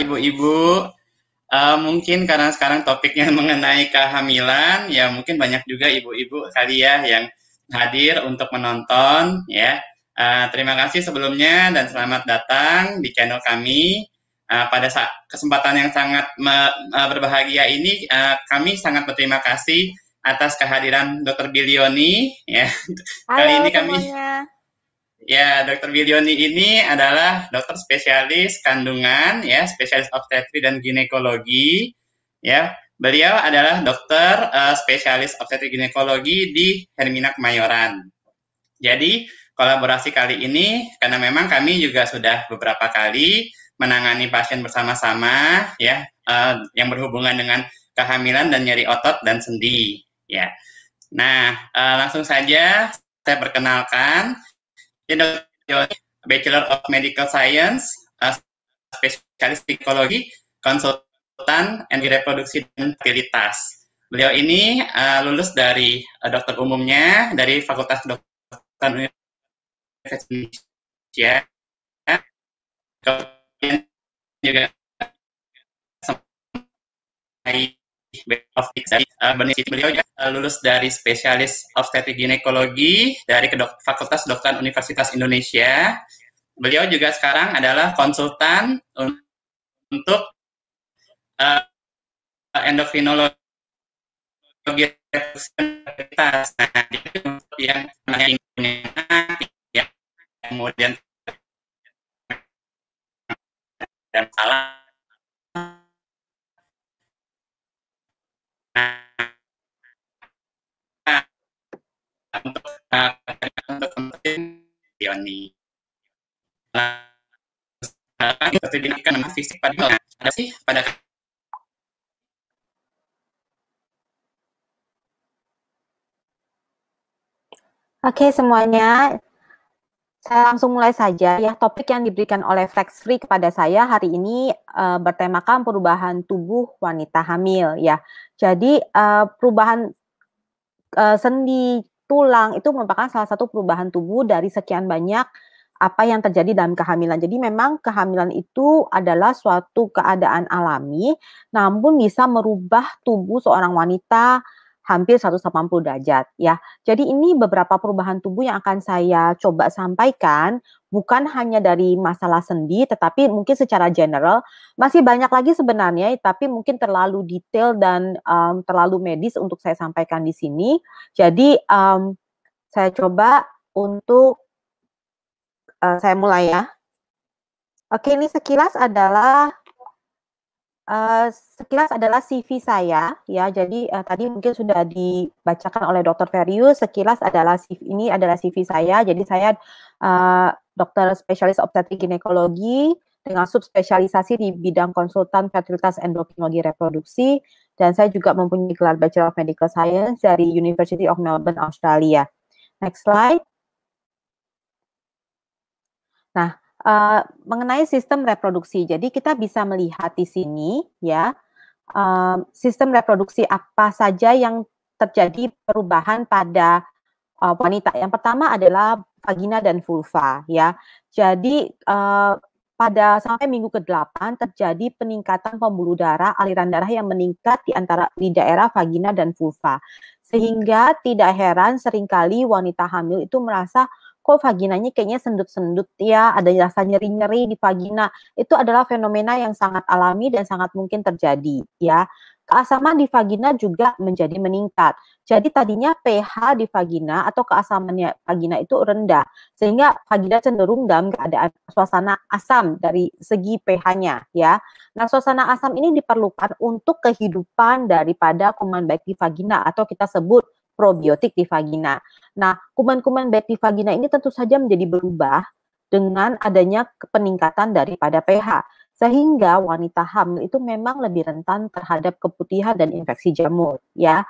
Ibu-ibu. Mungkin karena sekarang topiknya mengenai kehamilan, ya mungkin banyak juga ibu-ibu kali ya yang hadir untuk menonton ya. Terima kasih sebelumnya dan selamat datang di channel kami. Pada kesempatan yang sangat berbahagia ini, kami sangat berterima kasih atas kehadiran Dr. Bilioni ya. Kali Halo ini kami semuanya. Ya, Dr. Bilioni ini adalah dokter spesialis kandungan, ya, spesialis obstetri dan ginekologi, ya. Beliau adalah dokter spesialis obstetri ginekologi di Hermina Kemayoran. Jadi, kolaborasi kali ini, karena memang kami juga sudah beberapa kali menangani pasien bersama-sama, ya, yang berhubungan dengan kehamilan dan nyeri otot dan sendi, ya. Nah, langsung saja saya perkenalkan. Jadi, Bachelor of Medical Science, spesialis psikologi, konsultan energi reproduksi dan fertilitas. Beliau ini lulus dari dokter umumnya dari Fakultas Kedokteran Universitas Indonesia. Kemudian juga beliau juga lulus dari spesialis obstetrik ginekologi dari Fakultas Kedokteran Universitas Indonesia. Beliau juga sekarang adalah konsultan untuk endokrinologi reproduksi. Nah, jadi untuk yang ya, kemudian dan salah untuk untuk Yoni. Seperti didikan fisik pada ada sih pada Oke semuanya, saya langsung mulai saja ya. Topik yang diberikan oleh Flex Free kepada saya hari ini bertemakan perubahan tubuh wanita hamil ya. Jadi perubahan sendi, tulang itu merupakan salah satu perubahan tubuh dari sekian banyak apa yang terjadi dalam kehamilan. Jadi memang kehamilan itu adalah suatu keadaan alami, namun bisa merubah tubuh seorang wanita hampir 180 derajat ya. Jadi ini beberapa perubahan tubuh yang akan saya coba sampaikan, bukan hanya dari masalah sendi, tetapi mungkin secara general, masih banyak lagi sebenarnya, tapi mungkin terlalu detail dan terlalu medis untuk saya sampaikan di sini. Jadi saya coba untuk saya mulai ya. Oke, ini sekilas adalah CV saya ya. Jadi tadi mungkin sudah dibacakan oleh Dr. Ferius. Sekilas adalah ini adalah CV saya. Jadi saya dokter spesialis obstetrik ginekologi dengan subspesialisasi di bidang konsultan fertilitas endokrinologi reproduksi, dan saya juga mempunyai gelar Bachelor of Medical Science dari University of Melbourne, Australia. Next slide. Nah, mengenai sistem reproduksi, jadi kita bisa melihat di sini ya, sistem reproduksi apa saja yang terjadi perubahan pada wanita. Yang pertama adalah vagina dan vulva ya. Jadi pada sampai minggu ke-8 terjadi peningkatan pembuluh darah, aliran darah yang meningkat di daerah vagina dan vulva. Sehingga tidak heran seringkali wanita hamil itu merasa kok vaginanya kayaknya sendut-sendut ya, ada rasa nyeri-nyeri di vagina. Itu adalah fenomena yang sangat alami dan sangat mungkin terjadi ya. Keasaman di vagina juga menjadi meningkat. Jadi tadinya pH di vagina atau keasamannya vagina itu rendah, sehingga vagina cenderung dalam keadaan suasana asam dari segi pH-nya ya. Nah, suasana asam ini diperlukan untuk kehidupan daripada kuman baik di vagina atau kita sebut probiotik di vagina. Nah, kuman-kuman baik di vagina ini tentu saja menjadi berubah dengan adanya peningkatan daripada pH. Sehingga wanita hamil itu memang lebih rentan terhadap keputihan dan infeksi jamur ya.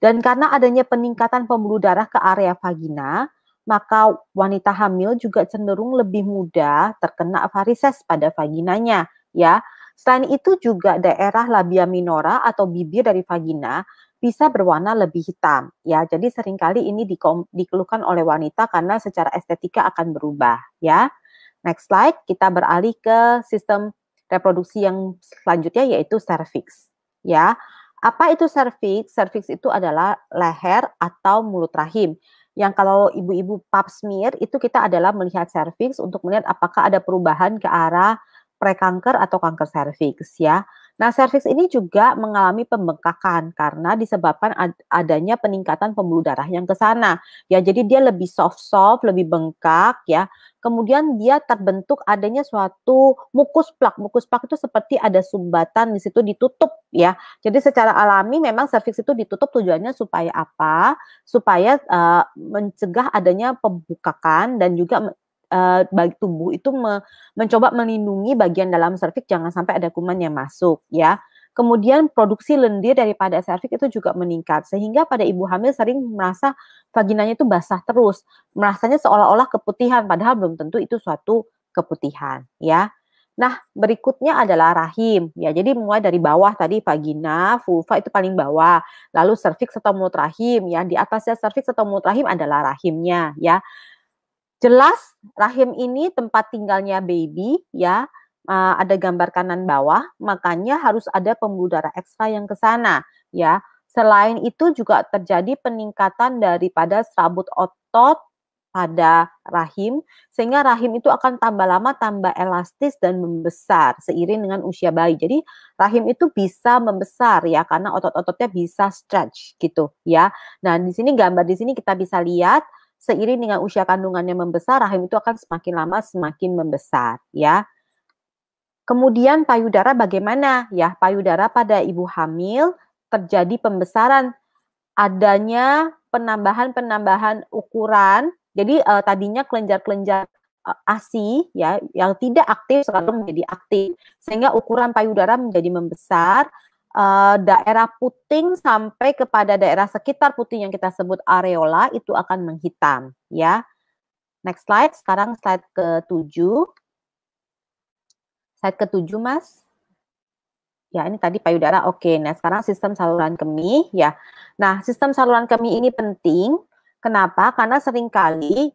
Dan karena adanya peningkatan pembuluh darah ke area vagina, maka wanita hamil juga cenderung lebih mudah terkena varises pada vaginanya ya. Selain itu juga daerah labia minora atau bibir dari vagina bisa berwarna lebih hitam ya. Jadi seringkali ini dikeluhkan oleh wanita karena secara estetika akan berubah ya. Next slide, kita beralih ke sistem reproduksi yang selanjutnya yaitu serviks, ya. Apa itu serviks? Serviks itu adalah leher atau mulut rahim. Yang kalau ibu-ibu pap smear itu kita adalah melihat serviks untuk melihat apakah ada perubahan ke arah prekanker atau kanker serviks, ya. Nah, serviks ini juga mengalami pembengkakan karena disebabkan adanya peningkatan pembuluh darah yang ke sana. Ya, jadi dia lebih soft-soft, lebih bengkak, ya. Kemudian dia terbentuk adanya suatu mukus plak. Mukus plak itu seperti ada sumbatan di situ ditutup, ya. Jadi secara alami memang serviks itu ditutup tujuannya supaya apa? Supaya mencegah adanya pembukakan dan juga bagi tubuh itu mencoba melindungi bagian dalam serviks jangan sampai ada kuman yang masuk, ya. Kemudian produksi lendir daripada serviks itu juga meningkat sehingga pada ibu hamil sering merasa vaginanya itu basah terus, merasanya seolah-olah keputihan padahal belum tentu itu suatu keputihan, ya. Nah, berikutnya adalah rahim, ya. Jadi mulai dari bawah tadi vagina, vulva itu paling bawah, lalu serviks atau mulut rahim, ya. Di atasnya serviks atau mulut rahim adalah rahimnya, ya. Jelas rahim ini tempat tinggalnya baby, ya. Ada gambar kanan bawah, makanya harus ada pembuluh darah ekstra yang ke sana, ya. Selain itu juga terjadi peningkatan daripada serabut otot pada rahim, sehingga rahim itu akan tambah lama tambah elastis dan membesar seiring dengan usia bayi. Jadi rahim itu bisa membesar, ya, karena otot-ototnya bisa stretch gitu, ya. Nah, di sini gambar di sini kita bisa lihat seiring dengan usia kandungannya membesar, rahim itu akan semakin lama semakin membesar, ya. Kemudian payudara bagaimana? Ya, payudara pada ibu hamil terjadi pembesaran, adanya penambahan ukuran. Jadi tadinya kelenjar-kelenjar ASI, ya, yang tidak aktif sekarang menjadi aktif, sehingga ukuran payudara menjadi membesar. Daerah puting sampai kepada daerah sekitar puting yang kita sebut areola itu akan menghitam, ya. Next slide, sekarang slide ke-7. Slide ke-7, Mas. Ya, ini tadi payudara, oke. Nah, sekarang sistem saluran kemih, ya. Nah, sistem saluran kemih ini penting. Kenapa? Karena seringkali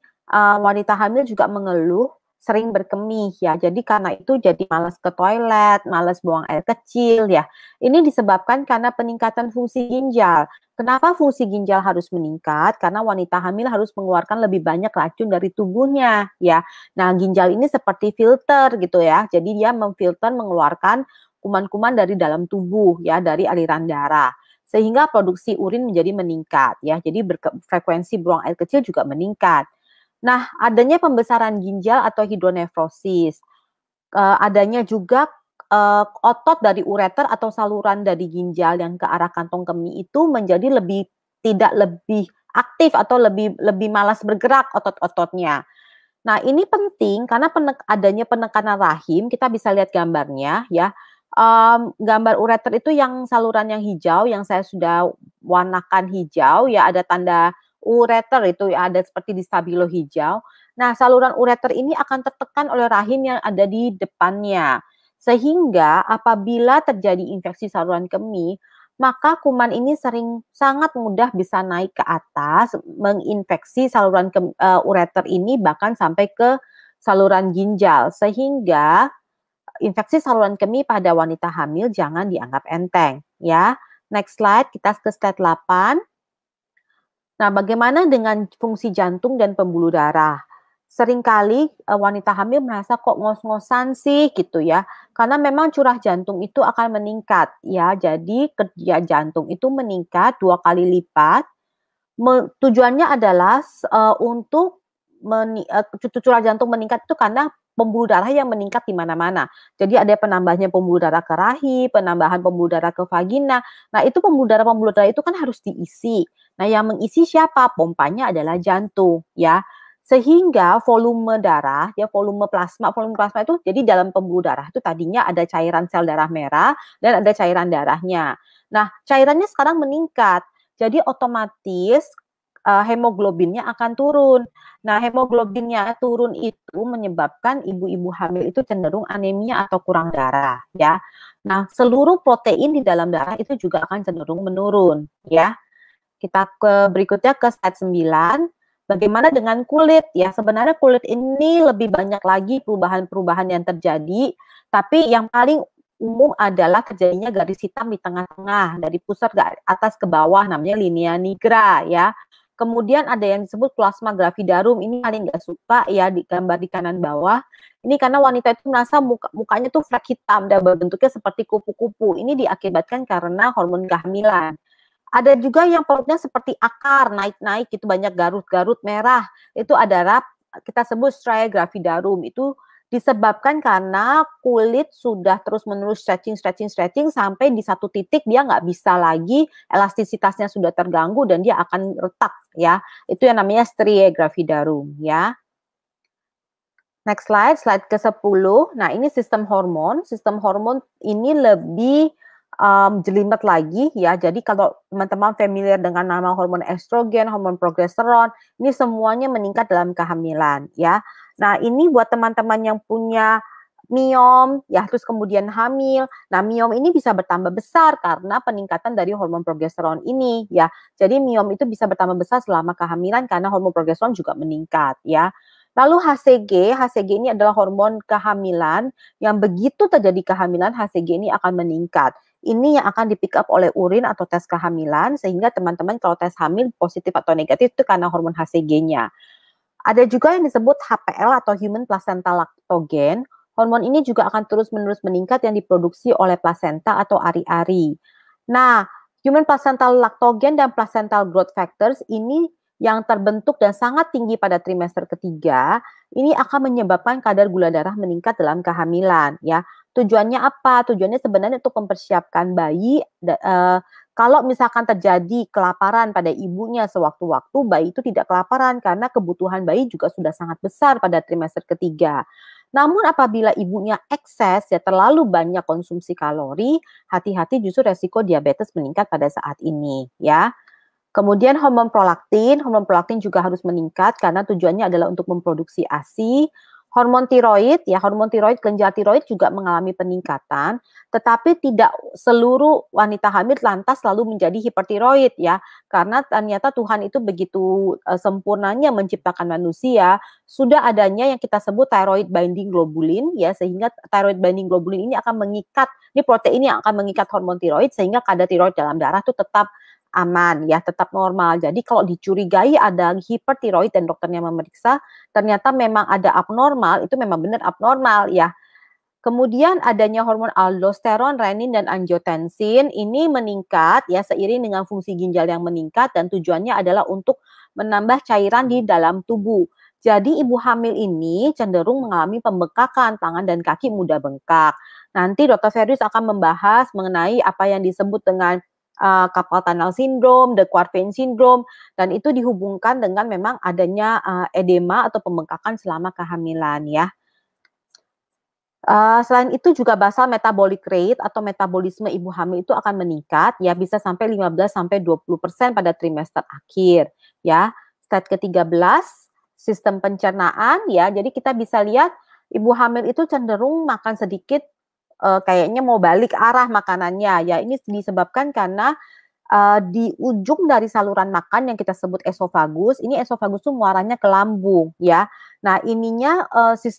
wanita hamil juga mengeluh sering berkemih, ya. Jadi karena itu jadi malas ke toilet, malas buang air kecil, ya. Ini disebabkan karena peningkatan fungsi ginjal. Kenapa fungsi ginjal harus meningkat? Karena wanita hamil harus mengeluarkan lebih banyak racun dari tubuhnya, ya. Nah, ginjal ini seperti filter gitu, ya. Jadi dia memfilter mengeluarkan kuman-kuman dari dalam tubuh, ya, dari aliran darah. Sehingga produksi urin menjadi meningkat, ya. Jadi frekuensi buang air kecil juga meningkat. Nah, adanya pembesaran ginjal atau hidronefrosis. Adanya juga otot dari ureter atau saluran dari ginjal yang ke arah kantong kemih itu menjadi tidak lebih aktif atau lebih malas bergerak otot-ototnya. Nah, ini penting karena adanya penekanan rahim, kita bisa lihat gambarnya, ya. Gambar ureter itu yang saluran yang hijau, yang saya sudah warnakan hijau, ya, ada tanda ureter itu, ya, ada seperti di stabilo hijau. Nah, saluran ureter ini akan tertekan oleh rahim yang ada di depannya. Sehingga apabila terjadi infeksi saluran kemih, maka kuman ini sangat mudah bisa naik ke atas, menginfeksi saluran ureter ini bahkan sampai ke saluran ginjal. Sehingga infeksi saluran kemih pada wanita hamil jangan dianggap enteng, ya. Next slide, kita ke slide 8. Nah, bagaimana dengan fungsi jantung dan pembuluh darah? Seringkali wanita hamil merasa kok ngos-ngosan sih gitu, ya. Karena memang curah jantung itu akan meningkat, ya. Jadi kerja jantung itu meningkat 2 kali lipat. Tujuannya adalah untuk curah jantung meningkat itu karena pembuluh darah yang meningkat di mana-mana. Jadi ada penambahannya pembuluh darah ke rahim, penambahan pembuluh darah ke vagina. Nah, itu pembuluh darah itu kan harus diisi. Nah, yang mengisi siapa? Pompanya adalah jantung, ya. Sehingga volume darah, ya, volume plasma itu jadi dalam pembuluh darah itu tadinya ada cairan sel darah merah dan ada cairan darahnya. Nah, cairannya sekarang meningkat. Jadi otomatis hemoglobinnya akan turun. Nah, hemoglobinnya turun itu menyebabkan ibu-ibu hamil itu cenderung anemia atau kurang darah, ya. Nah, seluruh protein di dalam darah itu juga akan cenderung menurun, ya. Kita berikutnya ke slide 9. Bagaimana dengan kulit? Ya, sebenarnya kulit ini lebih banyak lagi perubahan-perubahan yang terjadi, tapi yang paling umum adalah terjadinya garis hitam di tengah-tengah, dari pusat ke atas ke bawah, namanya linea nigra ya. Kemudian ada yang disebut plasma gravidarum, ini paling nggak suka ya di gambar di kanan bawah. Ini karena wanita itu merasa mukanya tuh flek hitam dan bentuknya seperti kupu-kupu. Ini diakibatkan karena hormon kehamilan. Ada juga yang perutnya seperti akar, naik-naik itu banyak garut-garut merah. Itu adalah kita sebut striae gravidarum. Itu disebabkan karena kulit sudah terus-menerus stretching sampai di satu titik dia nggak bisa lagi, elastisitasnya sudah terganggu dan dia akan retak ya. Itu yang namanya striae gravidarum ya. Next slide ke-10. Nah, ini sistem hormon. Sistem hormon ini lebih jelimet lagi ya. Jadi kalau teman-teman familiar dengan nama hormon estrogen, hormon progesteron, ini semuanya meningkat dalam kehamilan ya. Nah, ini buat teman-teman yang punya miom ya, terus kemudian hamil. Nah, miom ini bisa bertambah besar karena peningkatan dari hormon progesteron ini ya. Jadi miom itu bisa bertambah besar selama kehamilan karena hormon progesteron juga meningkat ya. Lalu HCG ini adalah hormon kehamilan yang begitu terjadi kehamilan, HCG ini akan meningkat. Ini yang akan di-pick up oleh urin atau tes kehamilan, sehingga teman-teman kalau tes hamil positif atau negatif itu karena hormon HCG-nya. Ada juga yang disebut HPL atau Human Placental Lactogen. Hormon ini juga akan terus-menerus meningkat yang diproduksi oleh plasenta atau ari-ari. Nah, Human Placental Lactogen dan Placental Growth Factors ini yang terbentuk dan sangat tinggi pada trimester ketiga, ini akan menyebabkan kadar gula darah meningkat dalam kehamilan ya. Tujuannya apa? Tujuannya sebenarnya untuk mempersiapkan bayi kalau misalkan terjadi kelaparan pada ibunya sewaktu-waktu, bayi itu tidak kelaparan karena kebutuhan bayi juga sudah sangat besar pada trimester ketiga. Namun apabila ibunya ekses ya terlalu banyak konsumsi kalori, hati-hati justru resiko diabetes meningkat pada saat ini ya. Kemudian hormon prolaktin juga harus meningkat karena tujuannya adalah untuk memproduksi ASI. Hormon tiroid, kelenjar tiroid juga mengalami peningkatan, tetapi tidak seluruh wanita hamil lantas selalu menjadi hipertiroid ya, karena ternyata Tuhan itu begitu sempurnanya menciptakan manusia, sudah adanya yang kita sebut thyroid binding globulin ya, sehingga thyroid binding globulin ini akan mengikat, ini protein yang akan mengikat hormon tiroid sehingga kadar tiroid dalam darah itu tetap aman ya, tetap normal. Jadi kalau dicurigai ada hipertiroid dan dokternya memeriksa, ternyata memang ada abnormal, itu memang benar abnormal ya. Kemudian adanya hormon aldosteron, renin, dan angiotensin ini meningkat ya seiring dengan fungsi ginjal yang meningkat dan tujuannya adalah untuk menambah cairan di dalam tubuh. Jadi ibu hamil ini cenderung mengalami pembekakan, tangan dan kaki mudah bengkak. Nanti Dr. Ferius akan membahas mengenai apa yang disebut dengan carpal tunnel syndrome, the quad vein syndrome, dan itu dihubungkan dengan memang adanya edema atau pembengkakan selama kehamilan ya. Selain itu juga basal metabolic rate atau metabolisme ibu hamil itu akan meningkat ya, bisa sampai 15-20% pada trimester akhir ya. Slide ke-13, sistem pencernaan ya. Jadi kita bisa lihat ibu hamil itu cenderung makan sedikit, kayaknya mau balik arah makanannya ya. Ini disebabkan karena di ujung dari saluran makan yang kita sebut esofagus, ini esofagus itu muaranya ke lambung ya. Nah, ininya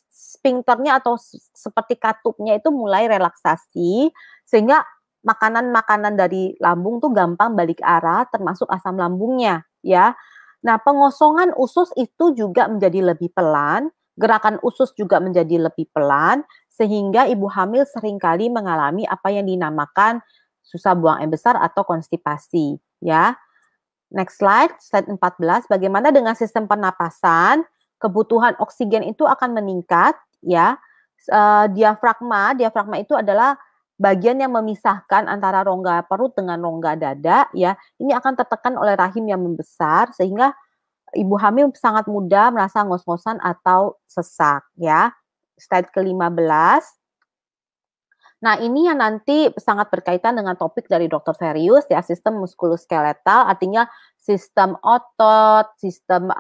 sphincternya atau seperti katupnya itu mulai relaksasi sehingga makanan-makanan dari lambung tuh gampang balik arah termasuk asam lambungnya ya. Nah, pengosongan usus itu juga menjadi lebih pelan, gerakan usus juga menjadi lebih pelan sehingga ibu hamil seringkali mengalami apa yang dinamakan susah buang air besar atau konstipasi ya. Next slide 14. Bagaimana dengan sistem pernapasan? Kebutuhan oksigen itu akan meningkat ya. Diafragma itu adalah bagian yang memisahkan antara rongga perut dengan rongga dada ya. Ini akan tertekan oleh rahim yang membesar sehingga ibu hamil sangat mudah merasa ngos-ngosan atau sesak ya. Slide ke-15. Nah, ini yang nanti sangat berkaitan dengan topik dari Dr. Ferius ya, sistem muskuloskeletal, artinya sistem otot, sistem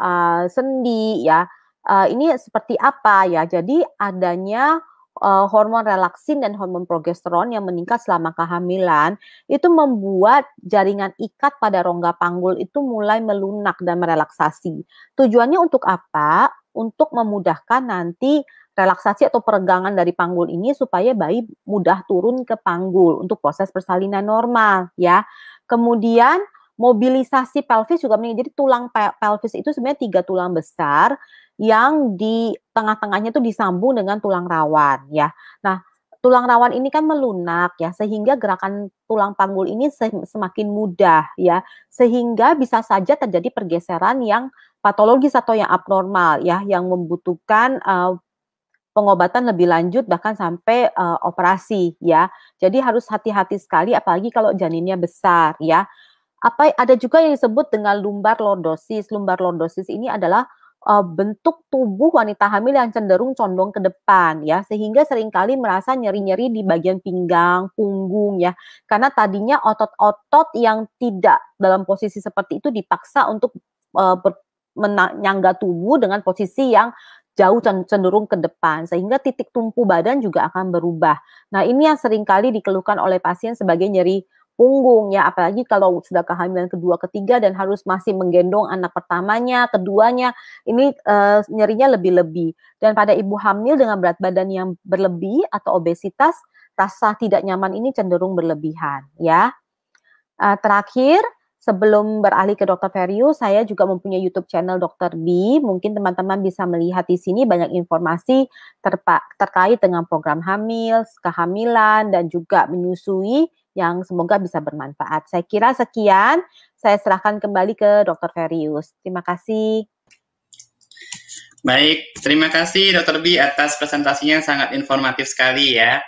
sendi ya. Ini seperti apa ya? Jadi adanya hormon relaksin dan hormon progesteron yang meningkat selama kehamilan itu membuat jaringan ikat pada rongga panggul itu mulai melunak dan merelaksasi. Tujuannya untuk apa? Untuk memudahkan nanti relaksasi atau peregangan dari panggul ini supaya bayi mudah turun ke panggul untuk proses persalinan normal ya. Kemudian mobilisasi pelvis juga menjadi tulang pelvis itu sebenarnya 3 tulang besar yang di tengah-tengahnya itu disambung dengan tulang rawan ya. Nah, tulang rawan ini kan melunak ya, sehingga gerakan tulang panggul ini semakin mudah ya, sehingga bisa saja terjadi pergeseran yang patologis atau yang abnormal ya, yang membutuhkan pengobatan lebih lanjut bahkan sampai operasi ya. Jadi harus hati-hati sekali apalagi kalau janinnya besar ya. Ada juga yang disebut dengan lumbar lordosis. Lumbar lordosis ini adalah bentuk tubuh wanita hamil yang cenderung condong ke depan ya, sehingga seringkali merasa nyeri-nyeri di bagian pinggang, punggung ya. Karena tadinya otot-otot yang tidak dalam posisi seperti itu dipaksa untuk menyangga tubuh dengan posisi yang jauh cenderung ke depan, sehingga titik tumpu badan juga akan berubah. Nah, ini yang seringkali dikeluhkan oleh pasien sebagai nyeri punggung ya, apalagi kalau sudah kehamilan kedua, ketiga dan harus masih menggendong anak pertamanya, keduanya, ini nyerinya lebih-lebih. Dan pada ibu hamil dengan berat badan yang berlebih atau obesitas, rasa tidak nyaman ini cenderung berlebihan ya. Terakhir, sebelum beralih ke Dr. Ferius, saya juga mempunyai YouTube channel Dr. B. Mungkin teman-teman bisa melihat di sini banyak informasi terkait dengan program hamil, kehamilan, dan juga menyusui yang semoga bisa bermanfaat. Saya kira sekian, saya serahkan kembali ke Dr. Ferius. Terima kasih. Baik, terima kasih Dr. B atas presentasinya yang sangat informatif sekali ya.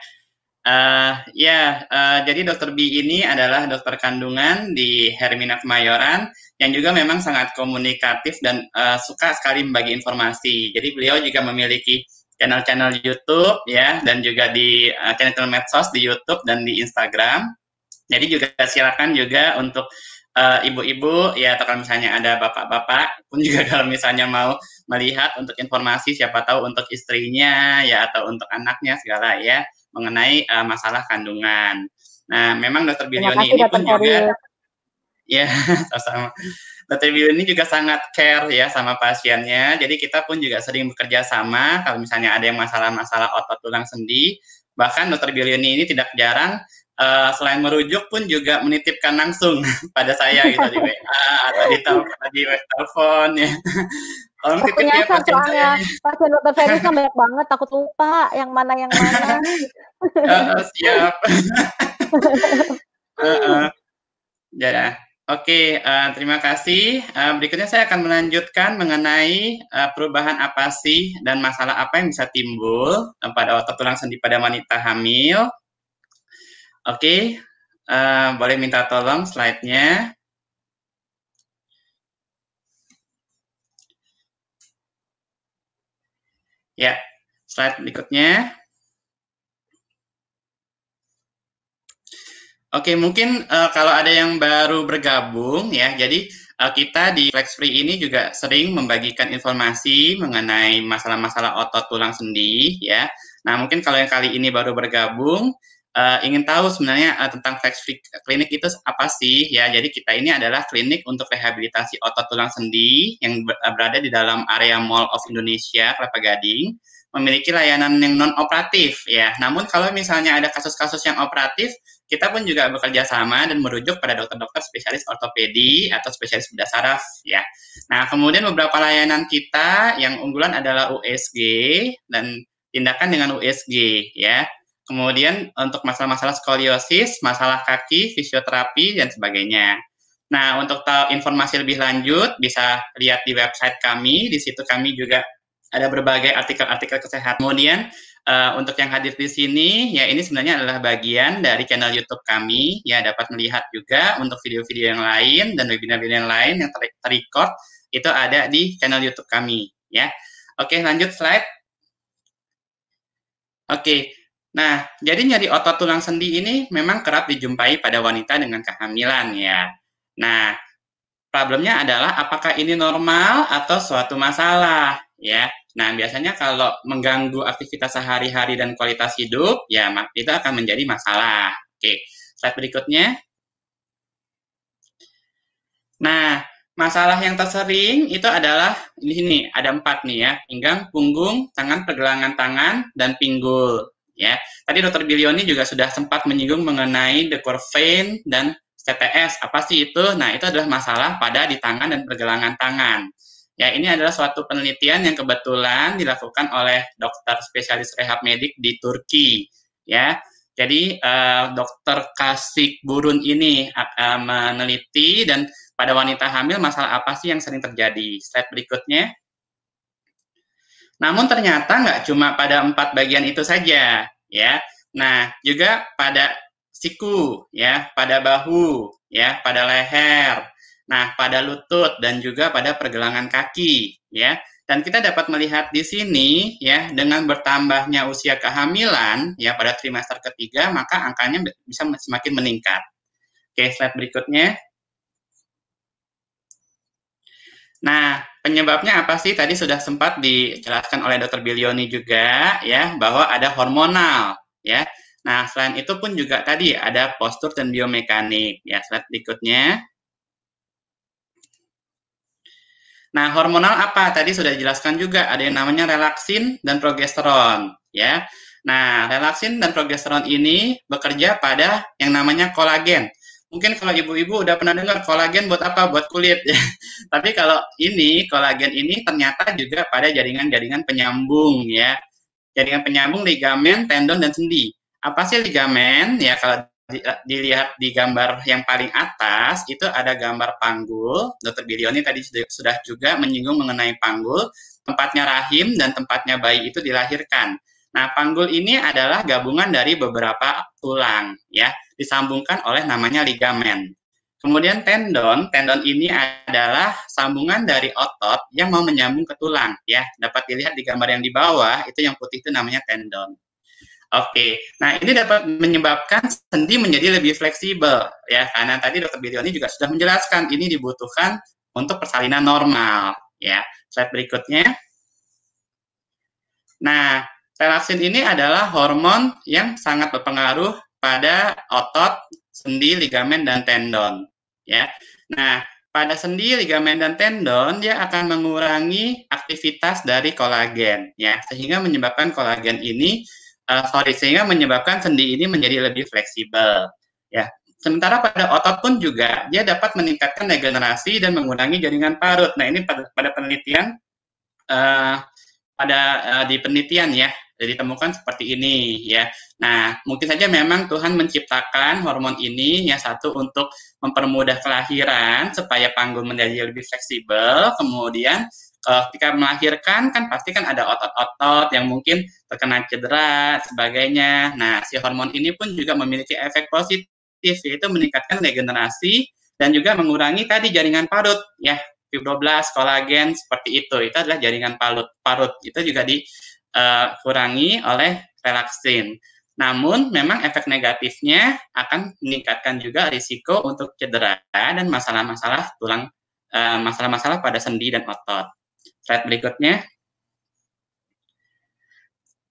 Jadi Dr. B ini adalah dokter kandungan di Hermina Kemayoran yang juga memang sangat komunikatif dan suka sekali membagi informasi. Jadi beliau juga memiliki channel-channel YouTube ya, dan juga di channel medsos di YouTube dan di Instagram. Jadi juga silakan juga untuk ibu-ibu ya, atau kalau misalnya ada bapak-bapak pun juga kalau misalnya mau melihat untuk informasi, siapa tahu untuk istrinya ya atau untuk anaknya segala ya mengenai masalah kandungan. Nah, memang Dr. Bilioni ini pun juga ya sama-sama. Dr. Bilioni juga sangat care ya sama pasiennya. Jadi kita pun juga sering bekerja sama kalau misalnya ada yang masalah-masalah otot tulang sendi. Bahkan Dr. Bilioni ini tidak jarang selain merujuk pun juga menitipkan langsung pada saya gitu di WA atau di telepon ya. Tolong titip ya pasien saya. Pasien Dr. Ferius kan banyak banget, takut lupa yang mana. Siap. Ya. Oke, terima kasih. Berikutnya saya akan melanjutkan mengenai perubahan apa sih dan masalah apa yang bisa timbul pada otot tulang sendi pada wanita hamil. Oke, boleh minta tolong slide-nya. Ya, slide berikutnya. Oke, mungkin kalau ada yang baru bergabung ya, jadi kita di Flex Free ini juga sering membagikan informasi mengenai masalah-masalah otot tulang sendi ya. Nah, mungkin kalau yang kali ini baru bergabung, ingin tahu sebenarnya tentang Flex Free Clinic itu apa sih ya. Jadi kita ini adalah klinik untuk rehabilitasi otot tulang sendi yang berada di dalam area Mall of Indonesia, Kelapa Gading, memiliki layanan yang non-operatif ya. Namun kalau misalnya ada kasus-kasus yang operatif, kita pun juga bekerja sama dan merujuk pada dokter-dokter spesialis ortopedi atau spesialis bedah saraf ya. Nah, kemudian beberapa layanan kita yang unggulan adalah USG dan tindakan dengan USG ya. Kemudian untuk masalah-masalah skoliosis, masalah kaki, fisioterapi dan sebagainya. Nah, untuk tahu informasi lebih lanjut bisa lihat di website kami. Di situ kami juga ada berbagai artikel-artikel kesehatan. Kemudian untuk yang hadir di sini, ya ini sebenarnya adalah bagian dari channel YouTube kami, ya dapat melihat juga untuk video-video yang lain dan webinar-webinar yang lain yang terrecord itu ada di channel YouTube kami, ya. Oke, lanjut slide. Oke, nah jadi nyeri otot tulang sendi ini memang kerap dijumpai pada wanita dengan kehamilan, ya. Nah, problemnya adalah apakah ini normal atau suatu masalah, ya. Nah, biasanya kalau mengganggu aktivitas sehari-hari dan kualitas hidup, ya itu akan menjadi masalah. Oke, slide berikutnya. Nah, masalah yang tersering itu adalah di sini ada 4 nih ya, pinggang, punggung, tangan, pergelangan tangan, dan pinggul. Ya, tadi Dr. Bilioni juga sudah sempat menyinggung mengenai the core vein dan CTS. Apa sih itu? Nah, itu adalah masalah pada di tangan dan pergelangan tangan. Ya, ini adalah suatu penelitian yang kebetulan dilakukan oleh dokter spesialis rehab medik di Turki. Ya, jadi dokter Kasik Burun ini meneliti dan pada wanita hamil masalah apa sih yang sering terjadi. Slide berikutnya. Namun ternyata nggak cuma pada 4 bagian itu saja, ya. Nah, juga pada siku, ya, pada bahu, ya, pada leher, nah, pada lutut dan juga pada pergelangan kaki, ya. Dan kita dapat melihat di sini, ya, dengan bertambahnya usia kehamilan, ya, pada trimester ketiga, maka angkanya bisa semakin meningkat. Oke, slide berikutnya. Nah, penyebabnya apa sih? Tadi sudah sempat dijelaskan oleh Dr. Bilioni juga, ya, bahwa ada hormonal, ya. Nah, selain itu pun juga tadi ada postur dan biomekanik, ya. Slide berikutnya. Nah, hormonal apa? Tadi sudah dijelaskan juga, ada yang namanya relaksin dan progesteron, ya. Nah, relaksin dan progesteron ini bekerja pada yang namanya kolagen. Mungkin kalau ibu-ibu udah pernah dengar kolagen buat apa? Buat kulit. Tapi kalau ini, kolagen ini ternyata juga pada jaringan-jaringan penyambung, ya. Jaringan penyambung, ligamen, tendon, dan sendi. Apa sih ligamen? Ya, kalau dilihat di gambar yang paling atas, itu ada gambar panggul. Dr. Bilioni tadi sudah juga menyinggung mengenai panggul, tempatnya rahim dan tempatnya bayi itu dilahirkan. Nah, panggul ini adalah gabungan dari beberapa tulang, ya, disambungkan oleh namanya ligamen. Kemudian tendon ini adalah sambungan dari otot yang mau menyambung ke tulang, ya. Dapat dilihat di gambar yang di bawah, itu yang putih itu namanya tendon. Oke, nah ini dapat menyebabkan sendi menjadi lebih fleksibel, ya, karena tadi Dr. Bilioni juga sudah menjelaskan ini dibutuhkan untuk persalinan normal, ya. Slide berikutnya. Nah, relaksin ini adalah hormon yang sangat berpengaruh pada otot, sendi, ligamen, dan tendon, ya. Nah, pada sendi, ligamen, dan tendon dia akan mengurangi aktivitas dari kolagen, ya, sehingga menyebabkan kolagen ini sehingga menyebabkan sendi ini menjadi lebih fleksibel, ya. Sementara pada otot pun juga dia dapat meningkatkan regenerasi dan mengurangi jaringan parut. Nah, ini pada penelitian di penelitian, ya, ditemukan seperti ini, ya. Nah, mungkin saja memang Tuhan menciptakan hormon ini ya, satu untuk mempermudah kelahiran supaya panggul menjadi lebih fleksibel, kemudian ketika melahirkan kan pasti kan ada otot-otot yang mungkin terkena cedera sebagainya. Nah, si hormon ini pun juga memiliki efek positif, yaitu meningkatkan regenerasi dan juga mengurangi tadi jaringan parut, ya, fibroblast, kolagen seperti itu. Itu adalah jaringan parut. Itu juga dikurangi oleh relaksin. Namun memang efek negatifnya akan meningkatkan juga risiko untuk cedera dan masalah-masalah tulang, masalah-masalah pada sendi dan otot. Slide berikutnya.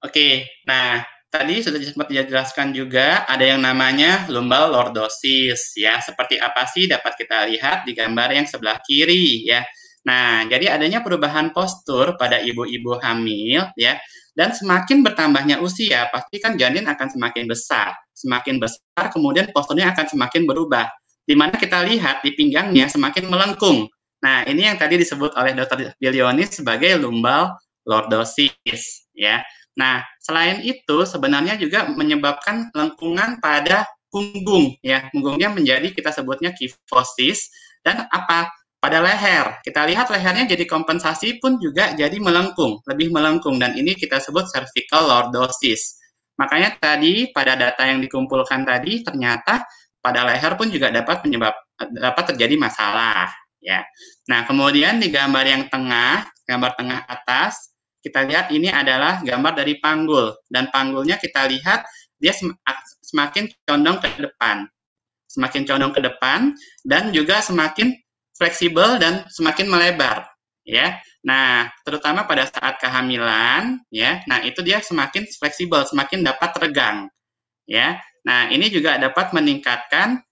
Oke, nah tadi sudah sempat dijelaskan juga ada yang namanya lumbal lordosis, ya. Seperti apa sih dapat kita lihat di gambar yang sebelah kiri, ya. Nah, jadi adanya perubahan postur pada ibu-ibu hamil, ya. Dan semakin bertambahnya usia, pasti kan janin akan semakin besar. Semakin besar, kemudian posturnya akan semakin berubah. Di mana kita lihat di pinggangnya semakin melengkung. Nah, ini yang tadi disebut oleh Dr. Bilioni sebagai lumbal lordosis, ya. Nah, selain itu sebenarnya juga menyebabkan lengkungan pada punggung, ya. Punggungnya menjadi kita sebutnya kifosis, dan apa? Pada leher. Kita lihat lehernya jadi kompensasi pun juga jadi melengkung, lebih melengkung, dan ini kita sebut cervical lordosis. Makanya tadi pada data yang dikumpulkan tadi ternyata pada leher pun juga dapat terjadi masalah, ya. Nah, kemudian di gambar yang tengah, gambar tengah atas, kita lihat ini adalah gambar dari panggul, dan panggulnya kita lihat dia semakin condong ke depan. Semakin condong ke depan dan juga semakin fleksibel dan semakin melebar, ya. Nah, terutama pada saat kehamilan, ya. Nah, itu dia semakin fleksibel, semakin dapat teregang, ya. Nah, ini juga dapat meningkatkan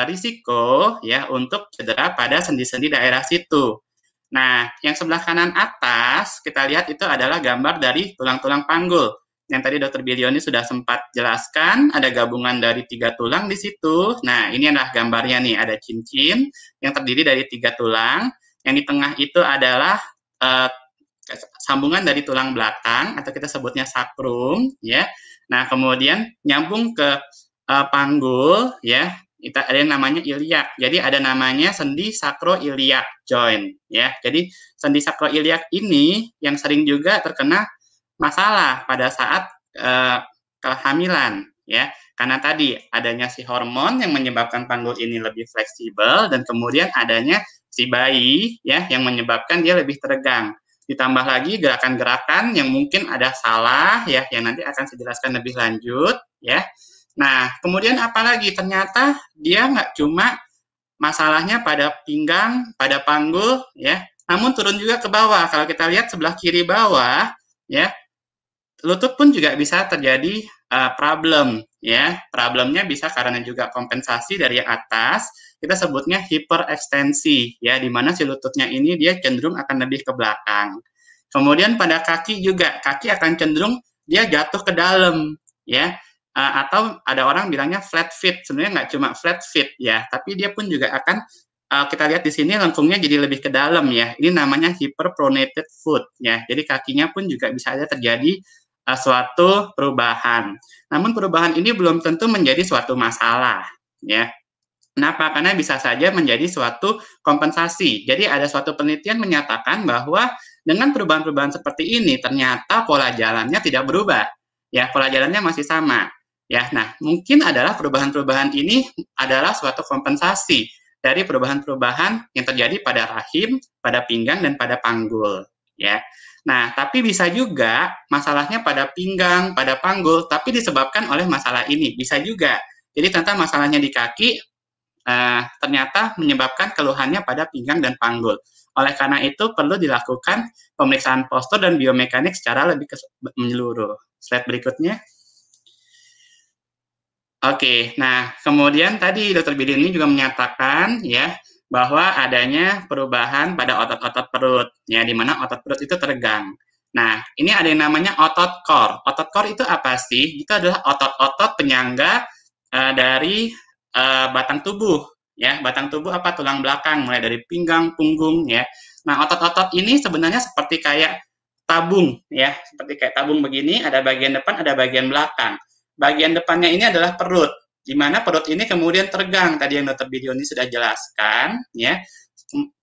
risiko ya untuk cedera pada sendi-sendi daerah situ. Nah, yang sebelah kanan atas kita lihat itu adalah gambar dari tulang-tulang panggul. Yang tadi Dr. Bilioni sudah sempat jelaskan, ada gabungan dari 3 tulang di situ. Nah, ini adalah gambarnya nih, ada cincin yang terdiri dari 3 tulang. Yang di tengah itu adalah sambungan dari tulang belakang atau kita sebutnya sakrum, ya. Nah, kemudian nyambung ke panggul, ya. Kita ada yang namanya iliak. Jadi ada namanya sendi sakroiliak joint, ya. Jadi sendi sakroiliak ini yang sering juga terkena masalah pada saat kehamilan, ya. Karena tadi adanya si hormon yang menyebabkan panggul ini lebih fleksibel dan kemudian adanya si bayi ya yang menyebabkan dia lebih teregang. Ditambah lagi gerakan-gerakan yang mungkin ada salah ya yang nanti akan saya jelaskan lebih lanjut ya. Nah, kemudian apalagi ternyata dia nggak cuma masalahnya pada pinggang, pada panggul ya, namun turun juga ke bawah. Kalau kita lihat sebelah kiri bawah ya, lutut pun juga bisa terjadi problem ya. Problemnya bisa karena juga kompensasi dari atas, kita sebutnya hiperekstensi ya, di mana si lututnya ini dia cenderung akan lebih ke belakang. Kemudian pada kaki juga, kaki akan cenderung dia jatuh ke dalam ya. Atau ada orang bilangnya flat feet, sebenarnya nggak cuma flat feet ya, tapi dia pun juga akan kita lihat di sini lengkungnya jadi lebih ke dalam ya. Ini namanya hyperpronated foot ya. Jadi kakinya pun juga bisa ada terjadi suatu perubahan. Namun perubahan ini belum tentu menjadi suatu masalah ya. Kenapa? Karena bisa saja menjadi suatu kompensasi. Jadi ada suatu penelitian menyatakan bahwa dengan perubahan-perubahan seperti ini ternyata pola jalannya tidak berubah. Ya, pola jalannya masih sama. Ya, nah mungkin adalah perubahan-perubahan ini adalah suatu kompensasi dari perubahan-perubahan yang terjadi pada rahim, pada pinggang dan pada panggul. Ya, nah tapi bisa juga masalahnya pada pinggang, pada panggul, tapi disebabkan oleh masalah ini. Bisa juga. Jadi ternyata masalahnya di kaki ternyata menyebabkan keluhannya pada pinggang dan panggul. Oleh karena itu perlu dilakukan pemeriksaan postur dan biomekanik secara lebih menyeluruh. Slide berikutnya. Oke, nah kemudian tadi Dr. Bidin ini juga menyatakan ya bahwa adanya perubahan pada otot-otot perut, ya di mana otot perut itu teregang. Nah, ini ada yang namanya otot core. Otot core itu apa sih? Itu adalah otot-otot penyangga dari batang tubuh, ya. Batang tubuh apa? Tulang belakang, mulai dari pinggang, punggung, ya. Nah, otot-otot ini sebenarnya seperti kayak tabung, ya. Seperti kayak tabung begini, ada bagian depan, ada bagian belakang. Bagian depannya ini adalah perut, di mana perut ini kemudian teregang. Tadi yang Dr. Bidioni sudah jelaskan, ya.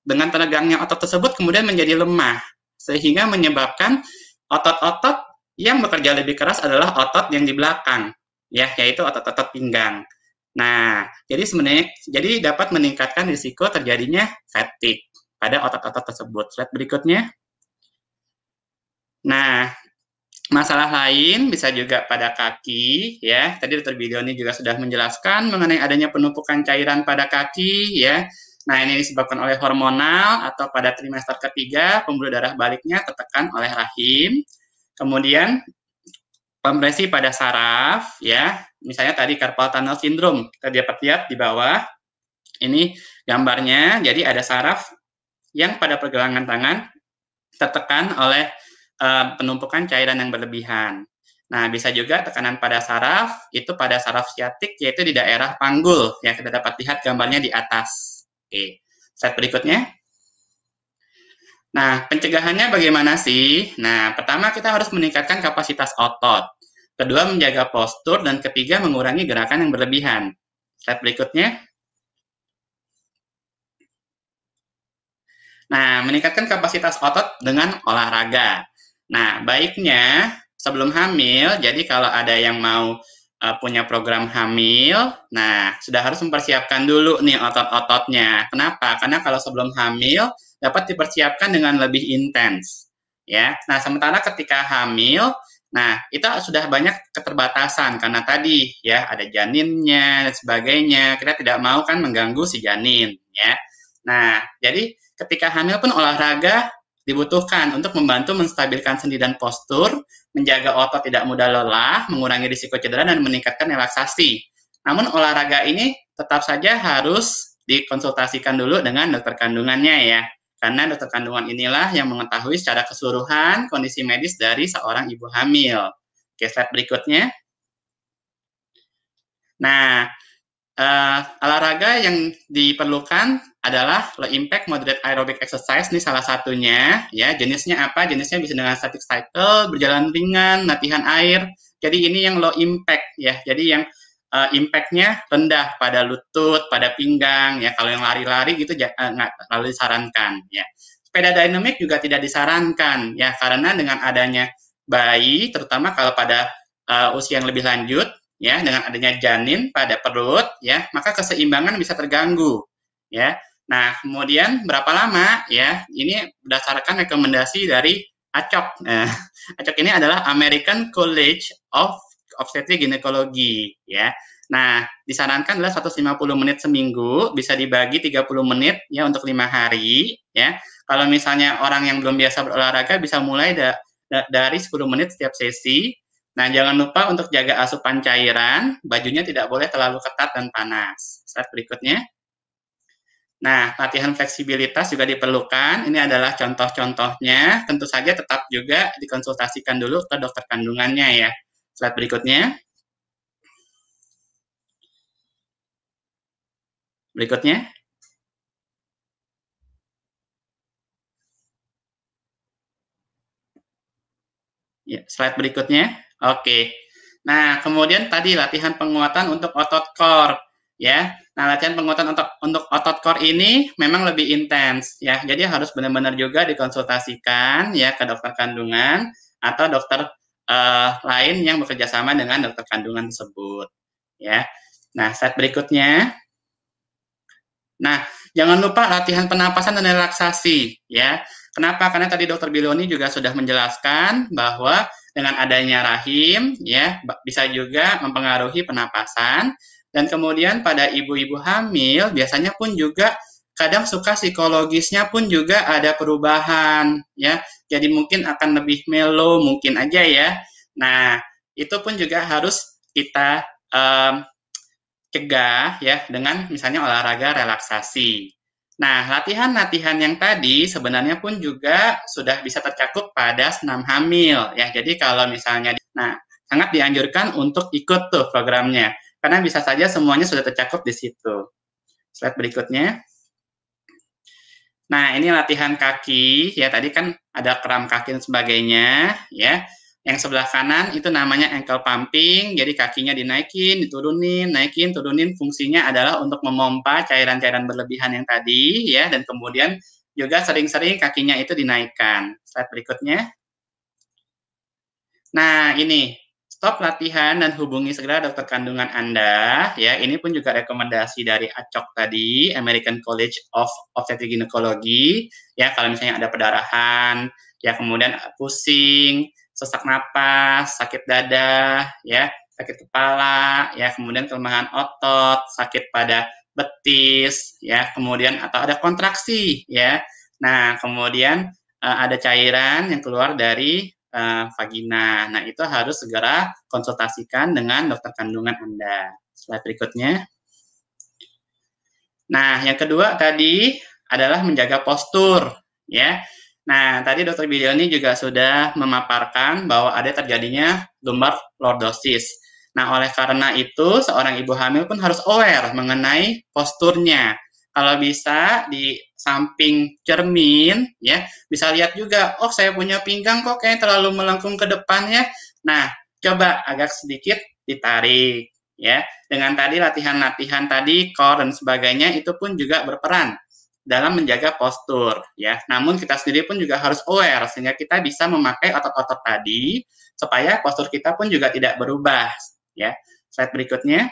Dengan teregangnya otot tersebut kemudian menjadi lemah, sehingga menyebabkan otot-otot yang bekerja lebih keras adalah otot yang di belakang, ya, yaitu otot-otot pinggang. Nah, jadi dapat meningkatkan risiko terjadinya fatigue pada otot-otot tersebut. Slide berikutnya. Nah, masalah lain bisa juga pada kaki, ya. Tadi Dr. Bidioni juga sudah menjelaskan mengenai adanya penumpukan cairan pada kaki, ya. Nah, ini disebabkan oleh hormonal atau pada trimester ketiga pembuluh darah baliknya tertekan oleh rahim. Kemudian kompresi pada saraf, ya. Misalnya tadi carpal tunnel syndrome, kita dapat lihat di bawah. Ini gambarnya, jadi ada saraf yang pada pergelangan tangan tertekan oleh penumpukan cairan yang berlebihan. Nah, bisa juga tekanan pada saraf, itu pada saraf siatik, yaitu di daerah panggul, yang kita dapat lihat gambarnya di atas. Oke, slide berikutnya. Nah, pencegahannya bagaimana sih? Nah, pertama kita harus meningkatkan kapasitas otot. Kedua, menjaga postur. Dan ketiga, mengurangi gerakan yang berlebihan. Slide berikutnya. Nah, meningkatkan kapasitas otot dengan olahraga. Nah, baiknya sebelum hamil, jadi kalau ada yang mau punya program hamil, nah sudah harus mempersiapkan dulu nih otot-ototnya. Kenapa? Karena kalau sebelum hamil dapat dipersiapkan dengan lebih intens. Ya, nah sementara ketika hamil, nah itu sudah banyak keterbatasan karena tadi ya ada janinnya dan sebagainya. Kita tidak mau kan mengganggu si janin, ya. Nah, jadi ketika hamil pun olahraga dibutuhkan untuk membantu menstabilkan sendi dan postur, menjaga otot tidak mudah lelah, mengurangi risiko cedera, dan meningkatkan relaksasi. Namun olahraga ini tetap saja harus dikonsultasikan dulu dengan dokter kandungannya ya. Karena dokter kandungan inilah yang mengetahui secara keseluruhan kondisi medis dari seorang ibu hamil. Oke, slide berikutnya. Nah, olahraga yang diperlukan adalah low impact moderate aerobic exercise, ini salah satunya ya. Jenisnya apa? Jenisnya bisa dengan static cycle, berjalan ringan, latihan air. Jadi ini yang low impact ya. Jadi yang impact-nya rendah pada lutut, pada pinggang ya. Kalau yang lari-lari gitu nggak terlalu disarankan ya. Sepeda dinamik juga tidak disarankan ya, karena dengan adanya bayi, terutama kalau pada usia yang lebih lanjut ya, dengan adanya janin pada perut ya, maka keseimbangan bisa terganggu ya. Nah, kemudian berapa lama ya? Ini berdasarkan rekomendasi dari ACOG. Nah, ACOG ini adalah American College of Obstetrics Gynecology ya. Nah, disarankan adalah 150 menit seminggu, bisa dibagi 30 menit ya untuk 5 hari ya. Kalau misalnya orang yang belum biasa berolahraga bisa mulai dari 10 menit setiap sesi. Nah, jangan lupa untuk jaga asupan cairan, bajunya tidak boleh terlalu ketat dan panas. Slide berikutnya. Nah, latihan fleksibilitas juga diperlukan. Ini adalah contoh-contohnya. Tentu saja tetap juga dikonsultasikan dulu ke dokter kandungannya ya. Slide berikutnya. Berikutnya. Ya, slide berikutnya. Oke. Nah, kemudian tadi latihan penguatan untuk otot core ya. Nah, latihan penguatan untuk otot core ini memang lebih intens ya. Jadi harus benar-benar juga dikonsultasikan ya ke dokter kandungan atau dokter lain yang bekerja sama dengan dokter kandungan tersebut ya. Nah, slide berikutnya. Nah, jangan lupa latihan penapasan dan relaksasi ya. Kenapa? Karena tadi Dokter Bilioni juga sudah menjelaskan bahwa dengan adanya rahim ya bisa juga mempengaruhi penapasan, dan kemudian pada ibu-ibu hamil biasanya pun juga kadang suka psikologisnya pun juga ada perubahan ya. Jadi mungkin akan lebih mellow mungkin aja ya. Nah, itu pun juga harus kita cegah ya dengan misalnya olahraga relaksasi. Nah, latihan-latihan yang tadi sebenarnya pun juga sudah bisa tercakup pada senam hamil ya. Jadi kalau misalnya sangat dianjurkan untuk ikut tuh programnya karena bisa saja semuanya sudah tercakup di situ. Slide berikutnya. Nah, ini latihan kaki ya. Tadi kan ada kram kaki dan sebagainya ya. Yang sebelah kanan itu namanya ankle pumping, jadi kakinya dinaikin, diturunin, naikin, turunin. Fungsinya adalah untuk memompa cairan-cairan berlebihan yang tadi, ya, dan kemudian juga sering-sering kakinya itu dinaikkan. Slide berikutnya. Nah, ini stop latihan dan hubungi segera dokter kandungan Anda. Ya, ini pun juga rekomendasi dari ACOG tadi, American College of Obstetrics Gynecology. Ya, kalau misalnya ada pendarahan, ya kemudian pusing, sesak napas, sakit dada, ya, sakit kepala, ya, kemudian kelemahan otot, sakit pada betis, ya, kemudian atau ada kontraksi, ya. Nah, kemudian ada cairan yang keluar dari vagina. Nah, itu harus segera konsultasikan dengan dokter kandungan Anda. Slide berikutnya. Nah, yang kedua tadi adalah menjaga postur, ya. Nah, tadi Dokter Bilioni juga sudah memaparkan bahwa ada terjadinya lumbar lordosis. Nah, oleh karena itu, seorang ibu hamil pun harus aware mengenai posturnya. Kalau bisa di samping cermin, ya, bisa lihat juga, oh saya punya pinggang kok kayak terlalu melengkung ke depan ya. Nah, coba agak sedikit ditarik, ya. Dengan tadi latihan-latihan tadi, core dan sebagainya, itu pun juga berperan dalam menjaga postur ya. Namun kita sendiri pun juga harus aware sehingga kita bisa memakai otot-otot tadi supaya postur kita pun juga tidak berubah ya. Slide berikutnya.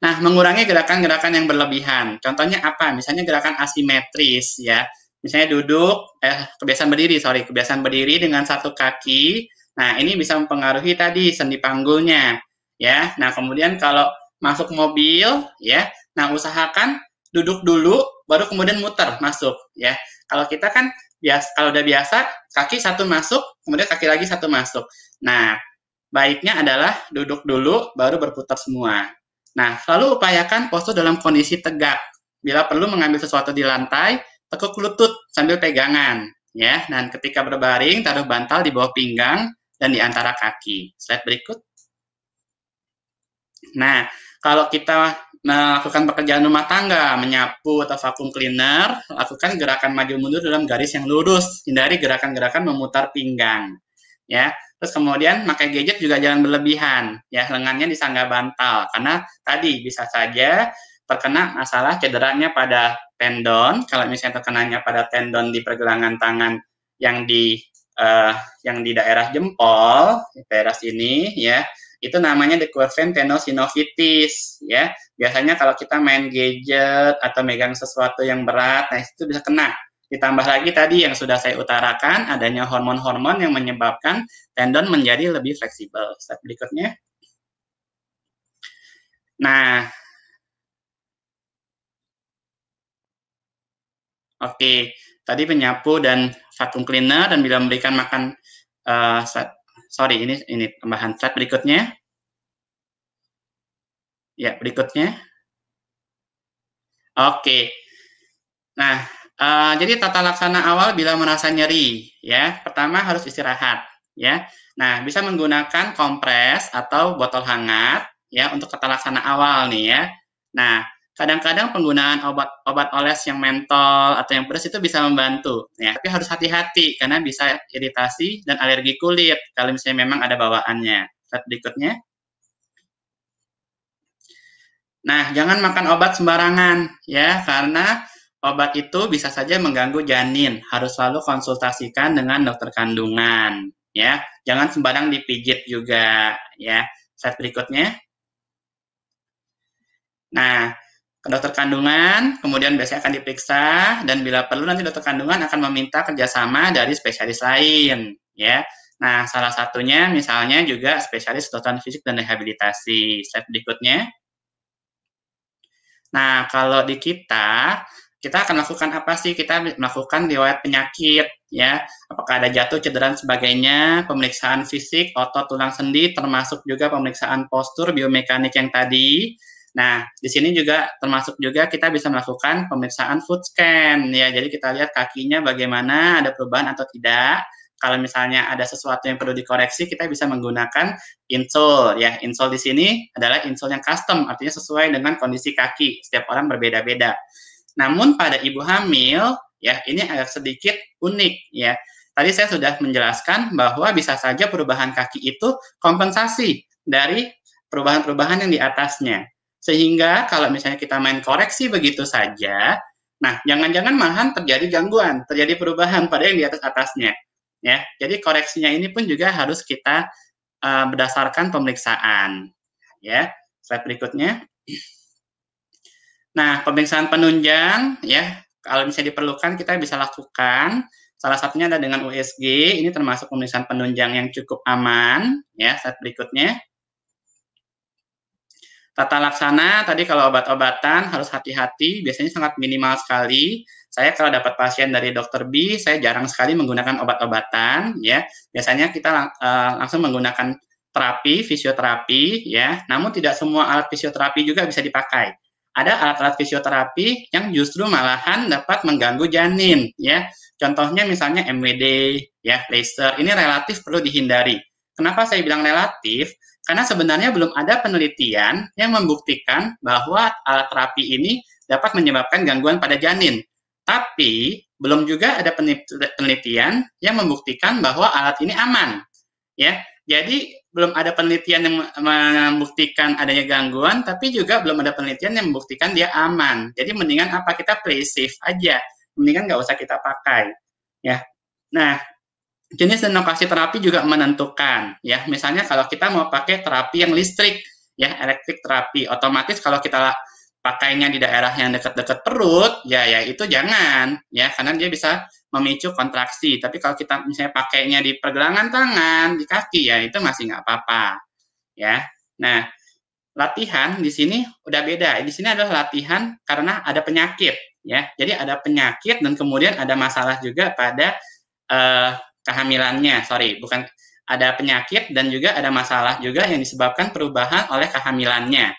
Nah, mengurangi gerakan-gerakan yang berlebihan. Contohnya apa? Misalnya gerakan asimetris ya. Misalnya duduk kebiasaan berdiri dengan satu kaki. Nah, ini bisa mempengaruhi tadi sendi panggulnya ya. Nah, kemudian kalau masuk mobil ya, nah usahakan duduk dulu, baru kemudian muter masuk ya. Kalau kita kan kalau udah biasa kaki satu masuk, kemudian kaki lagi satu masuk. Nah, baiknya adalah duduk dulu baru berputar semua. Nah, selalu upayakan postur dalam kondisi tegak. Bila perlu mengambil sesuatu di lantai, tekuk lutut sambil pegangan, ya. Dan ketika berbaring, taruh bantal di bawah pinggang dan di antara kaki. Slide berikut. Nah, kalau kita melakukan pekerjaan rumah tangga, menyapu atau vacuum cleaner, lakukan gerakan maju mundur dalam garis yang lurus, hindari gerakan-gerakan memutar pinggang. Ya, terus kemudian pakai gadget juga jangan berlebihan, ya, lengannya disangga bantal, karena tadi bisa saja terkena masalah cederanya pada tendon, kalau misalnya terkenanya pada tendon di pergelangan tangan yang di daerah jempol, di daerah sini, ya, itu namanya decurvent tendinosynovitis, ya. Biasanya kalau kita main gadget atau megang sesuatu yang berat, nah itu bisa kena. Ditambah lagi tadi yang sudah saya utarakan, adanya hormon-hormon yang menyebabkan tendon menjadi lebih fleksibel. Step berikutnya. Nah, oke. Tadi penyapu dan vacuum cleaner dan bila memberikan makan, sorry, ini tambahan. Slide berikutnya. Ya, berikutnya. Oke. Nah, jadi tata laksana awal bila merasa nyeri, ya. Pertama harus istirahat, ya. Nah, bisa menggunakan kompres atau botol hangat, ya, untuk tata laksana awal nih, ya. Nah, kadang-kadang penggunaan obat oles yang mentol atau yang pedas itu bisa membantu, ya. Tapi harus hati-hati karena bisa iritasi dan alergi kulit kalau misalnya memang ada bawaannya. Slide berikutnya. Nah, jangan makan obat sembarangan, ya, karena obat itu bisa saja mengganggu janin. Harus selalu konsultasikan dengan dokter kandungan, ya. Jangan sembarang dipijit juga, ya. Slide berikutnya. Nah, ke dokter kandungan, kemudian biasanya akan diperiksa, dan bila perlu nanti dokter kandungan akan meminta kerjasama dari spesialis lain, ya. Nah, salah satunya misalnya juga spesialis kedokteran fisik dan rehabilitasi. Slide berikutnya. Nah, kalau di kita akan melakukan apa sih? Kita melakukan riwayat penyakit, ya. Apakah ada jatuh, cedera, dan sebagainya, pemeriksaan fisik, otot, tulang sendi, termasuk juga pemeriksaan postur, biomekanik yang tadi. Nah, di sini juga termasuk juga kita bisa melakukan pemeriksaan foot scan, ya. Jadi kita lihat kakinya bagaimana, ada perubahan atau tidak. Kalau misalnya ada sesuatu yang perlu dikoreksi, kita bisa menggunakan insole, ya. Insole di sini adalah insole yang custom, artinya sesuai dengan kondisi kaki. Setiap orang berbeda-beda. Namun pada ibu hamil, ya, ini agak sedikit unik, ya. Tadi saya sudah menjelaskan bahwa bisa saja perubahan kaki itu kompensasi dari perubahan-perubahan yang di atasnya. Sehingga kalau misalnya kita main koreksi begitu saja, nah, jangan-jangan malahan terjadi gangguan, terjadi perubahan pada yang di atas-atasnya. Ya, jadi koreksinya ini pun juga harus kita berdasarkan pemeriksaan. Ya, slide berikutnya. Nah, pemeriksaan penunjang, ya, kalau misalnya diperlukan kita bisa lakukan. Salah satunya adalah dengan USG. Ini termasuk pemeriksaan penunjang yang cukup aman. Ya, slide berikutnya. Tata laksana, tadi kalau obat-obatan harus hati-hati, biasanya sangat minimal sekali. Saya kalau dapat pasien dari dokter B, saya jarang sekali menggunakan obat-obatan, ya. Biasanya kita langsung menggunakan terapi, fisioterapi, ya. Namun tidak semua alat fisioterapi juga bisa dipakai. Ada alat-alat fisioterapi yang justru malahan dapat mengganggu janin, ya. Contohnya misalnya MWD, ya, laser. Ini relatif perlu dihindari. Kenapa saya bilang relatif? Karena sebenarnya belum ada penelitian yang membuktikan bahwa alat terapi ini dapat menyebabkan gangguan pada janin. Tapi belum juga ada penelitian yang membuktikan bahwa alat ini aman. Ya, jadi belum ada penelitian yang membuktikan adanya gangguan, tapi juga belum ada penelitian yang membuktikan dia aman. Jadi mendingan apa, kita play safe aja, mendingan nggak usah kita pakai. Ya, nah. Jenis dan lokasi terapi juga menentukan, ya. Misalnya kalau kita mau pakai terapi yang listrik, ya, elektrik terapi, otomatis kalau kita pakainya di daerah yang dekat-dekat perut, ya itu jangan, ya, karena dia bisa memicu kontraksi. Tapi kalau kita misalnya pakainya di pergelangan tangan, di kaki, ya itu masih nggak apa-apa, ya. Nah, latihan di sini udah beda. Di sini adalah latihan karena ada penyakit, ya. Jadi ada penyakit dan kemudian ada masalah juga pada kehamilannya. Bukan ada penyakit dan juga ada masalah juga yang disebabkan perubahan oleh kehamilannya.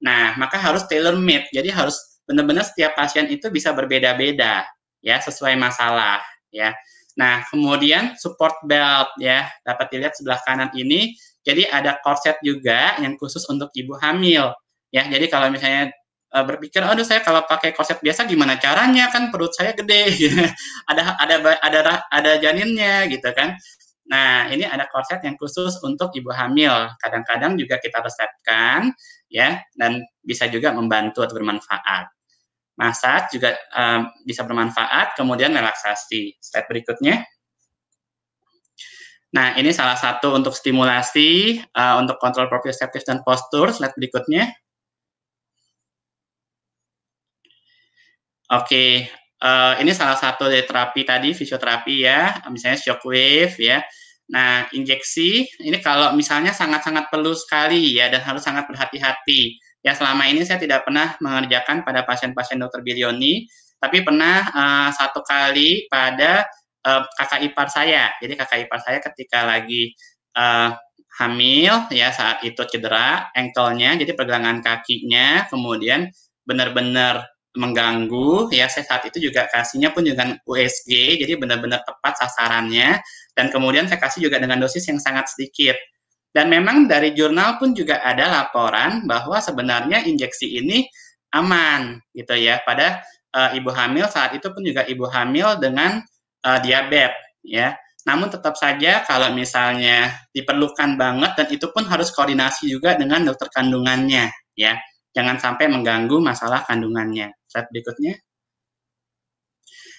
Nah, maka harus tailor made. Jadi harus benar-benar setiap pasien itu bisa berbeda-beda, ya, sesuai masalah, ya. Nah, kemudian support belt, ya, dapat dilihat sebelah kanan ini. Jadi ada korset juga yang khusus untuk ibu hamil, ya. Jadi kalau misalnya berpikir, aduh saya kalau pakai korset biasa gimana caranya, kan perut saya gede, ada janinnya gitu kan. Nah, ini ada korset yang khusus untuk ibu hamil. Kadang-kadang juga kita resepkan, ya, dan bisa juga membantu atau bermanfaat. Massage juga bisa bermanfaat, kemudian relaksasi. Slide berikutnya. Nah, ini salah satu untuk stimulasi, untuk kontrol proprioseptif dan postur. Slide berikutnya. Oke, ini salah satu dari terapi tadi, fisioterapi ya, misalnya shockwave ya. Nah, injeksi, ini kalau misalnya sangat-sangat perlu sekali ya, dan harus sangat berhati-hati. Ya, selama ini saya tidak pernah mengerjakan pada pasien-pasien Dr. Bilioni, tapi pernah satu kali pada kakak ipar saya. Jadi kakak ipar saya ketika lagi hamil, ya saat itu cedera ankle-nya, jadi pergelangan kakinya, kemudian benar-benar mengganggu, ya saya saat itu juga kasihnya pun dengan USG, jadi benar-benar tepat sasarannya, dan kemudian saya kasih juga dengan dosis yang sangat sedikit. Dan memang dari jurnal pun juga ada laporan bahwa sebenarnya injeksi ini aman, gitu ya, pada ibu hamil saat itu pun juga ibu hamil dengan diabetes, ya. Namun tetap saja kalau misalnya diperlukan banget, dan itu pun harus koordinasi juga dengan dokter kandungannya, ya. Jangan sampai mengganggu masalah kandungannya. Slide berikutnya.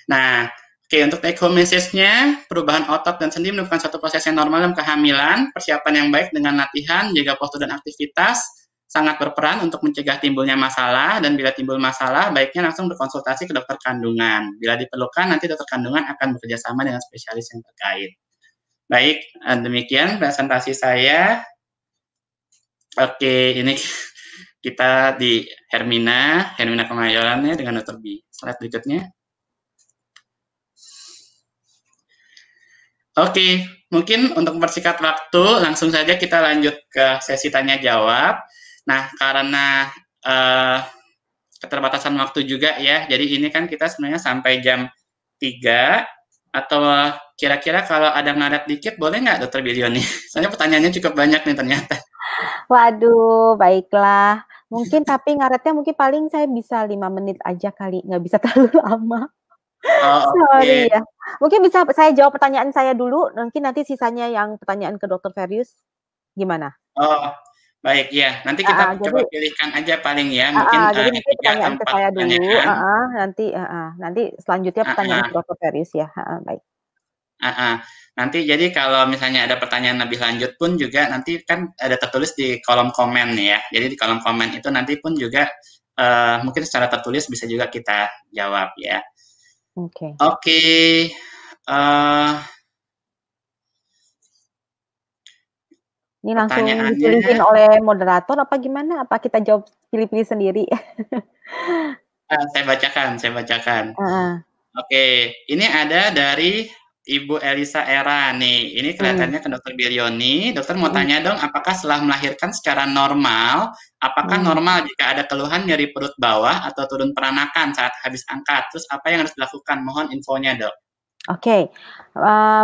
Nah, oke, untuk take home message-nya, perubahan otot dan sendi merupakan suatu proses yang normal dalam kehamilan. Persiapan yang baik dengan latihan, jaga postur dan aktivitas sangat berperan untuk mencegah timbulnya masalah, dan bila timbul masalah, baiknya langsung berkonsultasi ke dokter kandungan. Bila diperlukan, nanti dokter kandungan akan bekerjasama dengan spesialis yang terkait. Baik, demikian presentasi saya. Oke, ini kita di Hermina Kemayorannya dengan Dr. B. Slide berikutnya. Oke, mungkin untuk mempersingkat waktu, langsung saja kita lanjut ke sesi tanya jawab. Nah, karena keterbatasan waktu juga ya, jadi ini kan kita sebenarnya sampai jam 3, atau kira-kira kalau ada ngaret dikit, boleh nggak Dr. Bilioni? Soalnya pertanyaannya cukup banyak nih ternyata. Waduh, baiklah. Mungkin tapi ngaretnya mungkin paling saya bisa 5 menit aja kali, nggak bisa terlalu lama. Oh, Sorry oke. ya. Mungkin bisa saya jawab pertanyaan saya dulu, mungkin nanti sisanya yang pertanyaan ke Dr. Ferius, gimana? Oh, baik ya. Nanti kita coba Jadi pilihkan aja paling ya, mungkin jadi mungkin 3 atau pertanyaan ke 4 saya dulu, pertanyaan. nanti selanjutnya pertanyaan ke Dr. Ferius ya, baik. Nanti jadi kalau misalnya ada pertanyaan lebih lanjut pun juga nanti kan ada tertulis di kolom komen ya. Jadi di kolom komen itu nanti pun juga mungkin secara tertulis bisa juga kita jawab ya. Oke. Oke. Ini langsung dipilihin oleh moderator apa gimana? Apa kita jawab pilih-pilih sendiri? Saya bacakan. Oke, ini ada dari Ibu Elisa Era nih. Ini kelihatannya ke Dr. Bilioni. Dokter mau tanya dong, apakah setelah melahirkan secara normal, apakah normal jika ada keluhan nyeri perut bawah atau turun peranakan saat habis angkat? Terus apa yang harus dilakukan? Mohon infonya, Dok. Oke,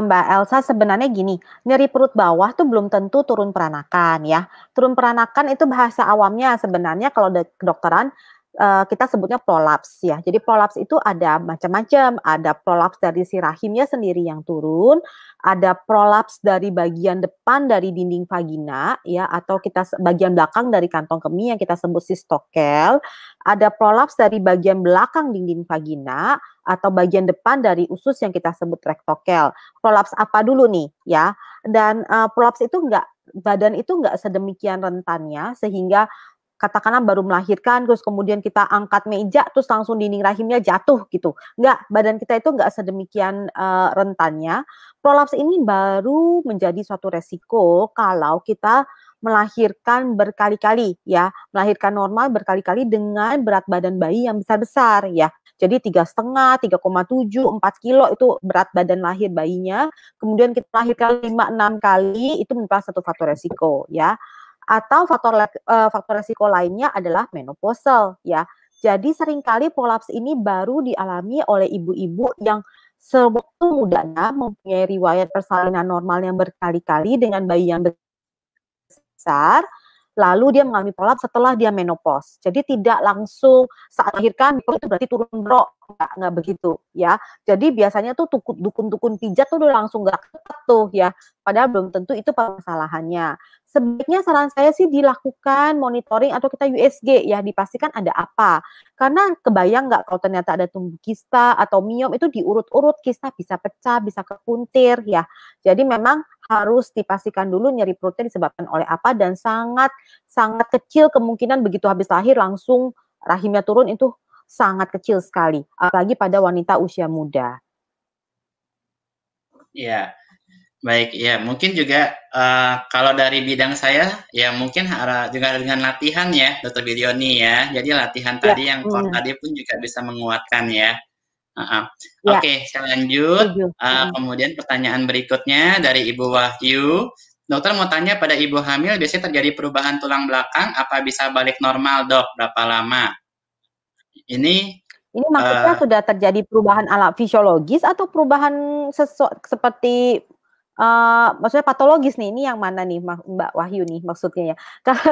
Mbak Elsa sebenarnya gini, nyeri perut bawah tuh belum tentu turun peranakan ya. Turun peranakan itu bahasa awamnya sebenarnya kalau kedokteran kita sebutnya prolaps ya. Jadi prolaps itu ada macam-macam, ada prolaps dari si rahimnya sendiri yang turun, ada prolaps dari bagian depan dari dinding vagina ya, atau kita bagian belakang dari kantong kemih yang kita sebut sistokel, ada prolaps dari bagian belakang dinding vagina, atau bagian depan dari usus yang kita sebut rektokel. Prolaps apa dulu nih ya? Dan prolaps itu badan itu enggak sedemikian rentannya sehingga katakanlah baru melahirkan terus kemudian kita angkat meja terus langsung dinding rahimnya jatuh gitu. Enggak, badan kita itu enggak sedemikian rentannya. Prolaps ini baru menjadi suatu resiko kalau kita melahirkan berkali-kali ya, melahirkan normal berkali-kali dengan berat badan bayi yang besar-besar ya. Jadi 3,5, 3,7, 4 kilo itu berat badan lahir bayinya. Kemudian kita lahirkan 5-6 kali, itu merupakan satu faktor resiko ya. Atau faktor resiko lainnya adalah menopausal ya. Jadi seringkali prolaps ini baru dialami oleh ibu-ibu yang sewaktu mudanya mempunyai riwayat persalinan normal yang berkali-kali dengan bayi yang besar, lalu dia mengalami prolaps setelah dia menopause. Jadi tidak langsung saat melahirkan itu berarti turun bro, nggak begitu ya. Jadi biasanya tuh dukun-dukun pijat tuh udah langsung gerak cepat tuh ya, padahal belum tentu itu permasalahannya. Sebaiknya saran saya sih dilakukan monitoring atau kita USG ya, dipastikan ada apa. Karena kebayang nggak kalau ternyata ada tumbuh kista atau miom itu diurut-urut, kista bisa pecah, bisa kepuntir ya. Jadi memang harus dipastikan dulu nyeri perutnya disebabkan oleh apa, dan sangat kecil kemungkinan begitu habis lahir langsung rahimnya turun, itu sangat kecil sekali, apalagi pada wanita usia muda. Ya, baik ya. Mungkin juga kalau dari bidang saya ya mungkin juga dengan latihan ya, Dr. Bilioni ya. Jadi latihan tadi yang core tadi pun juga bisa menguatkan ya. Oke, saya lanjut. Kemudian pertanyaan berikutnya dari Ibu Wahyu. Dokter mau tanya, pada ibu hamil biasanya terjadi perubahan tulang belakang, apa bisa balik normal dok? Berapa lama? Ini maksudnya sudah terjadi perubahan alam fisiologis atau perubahan seperti maksudnya patologis nih, ini yang mana nih Mbak Wahyu nih maksudnya ya?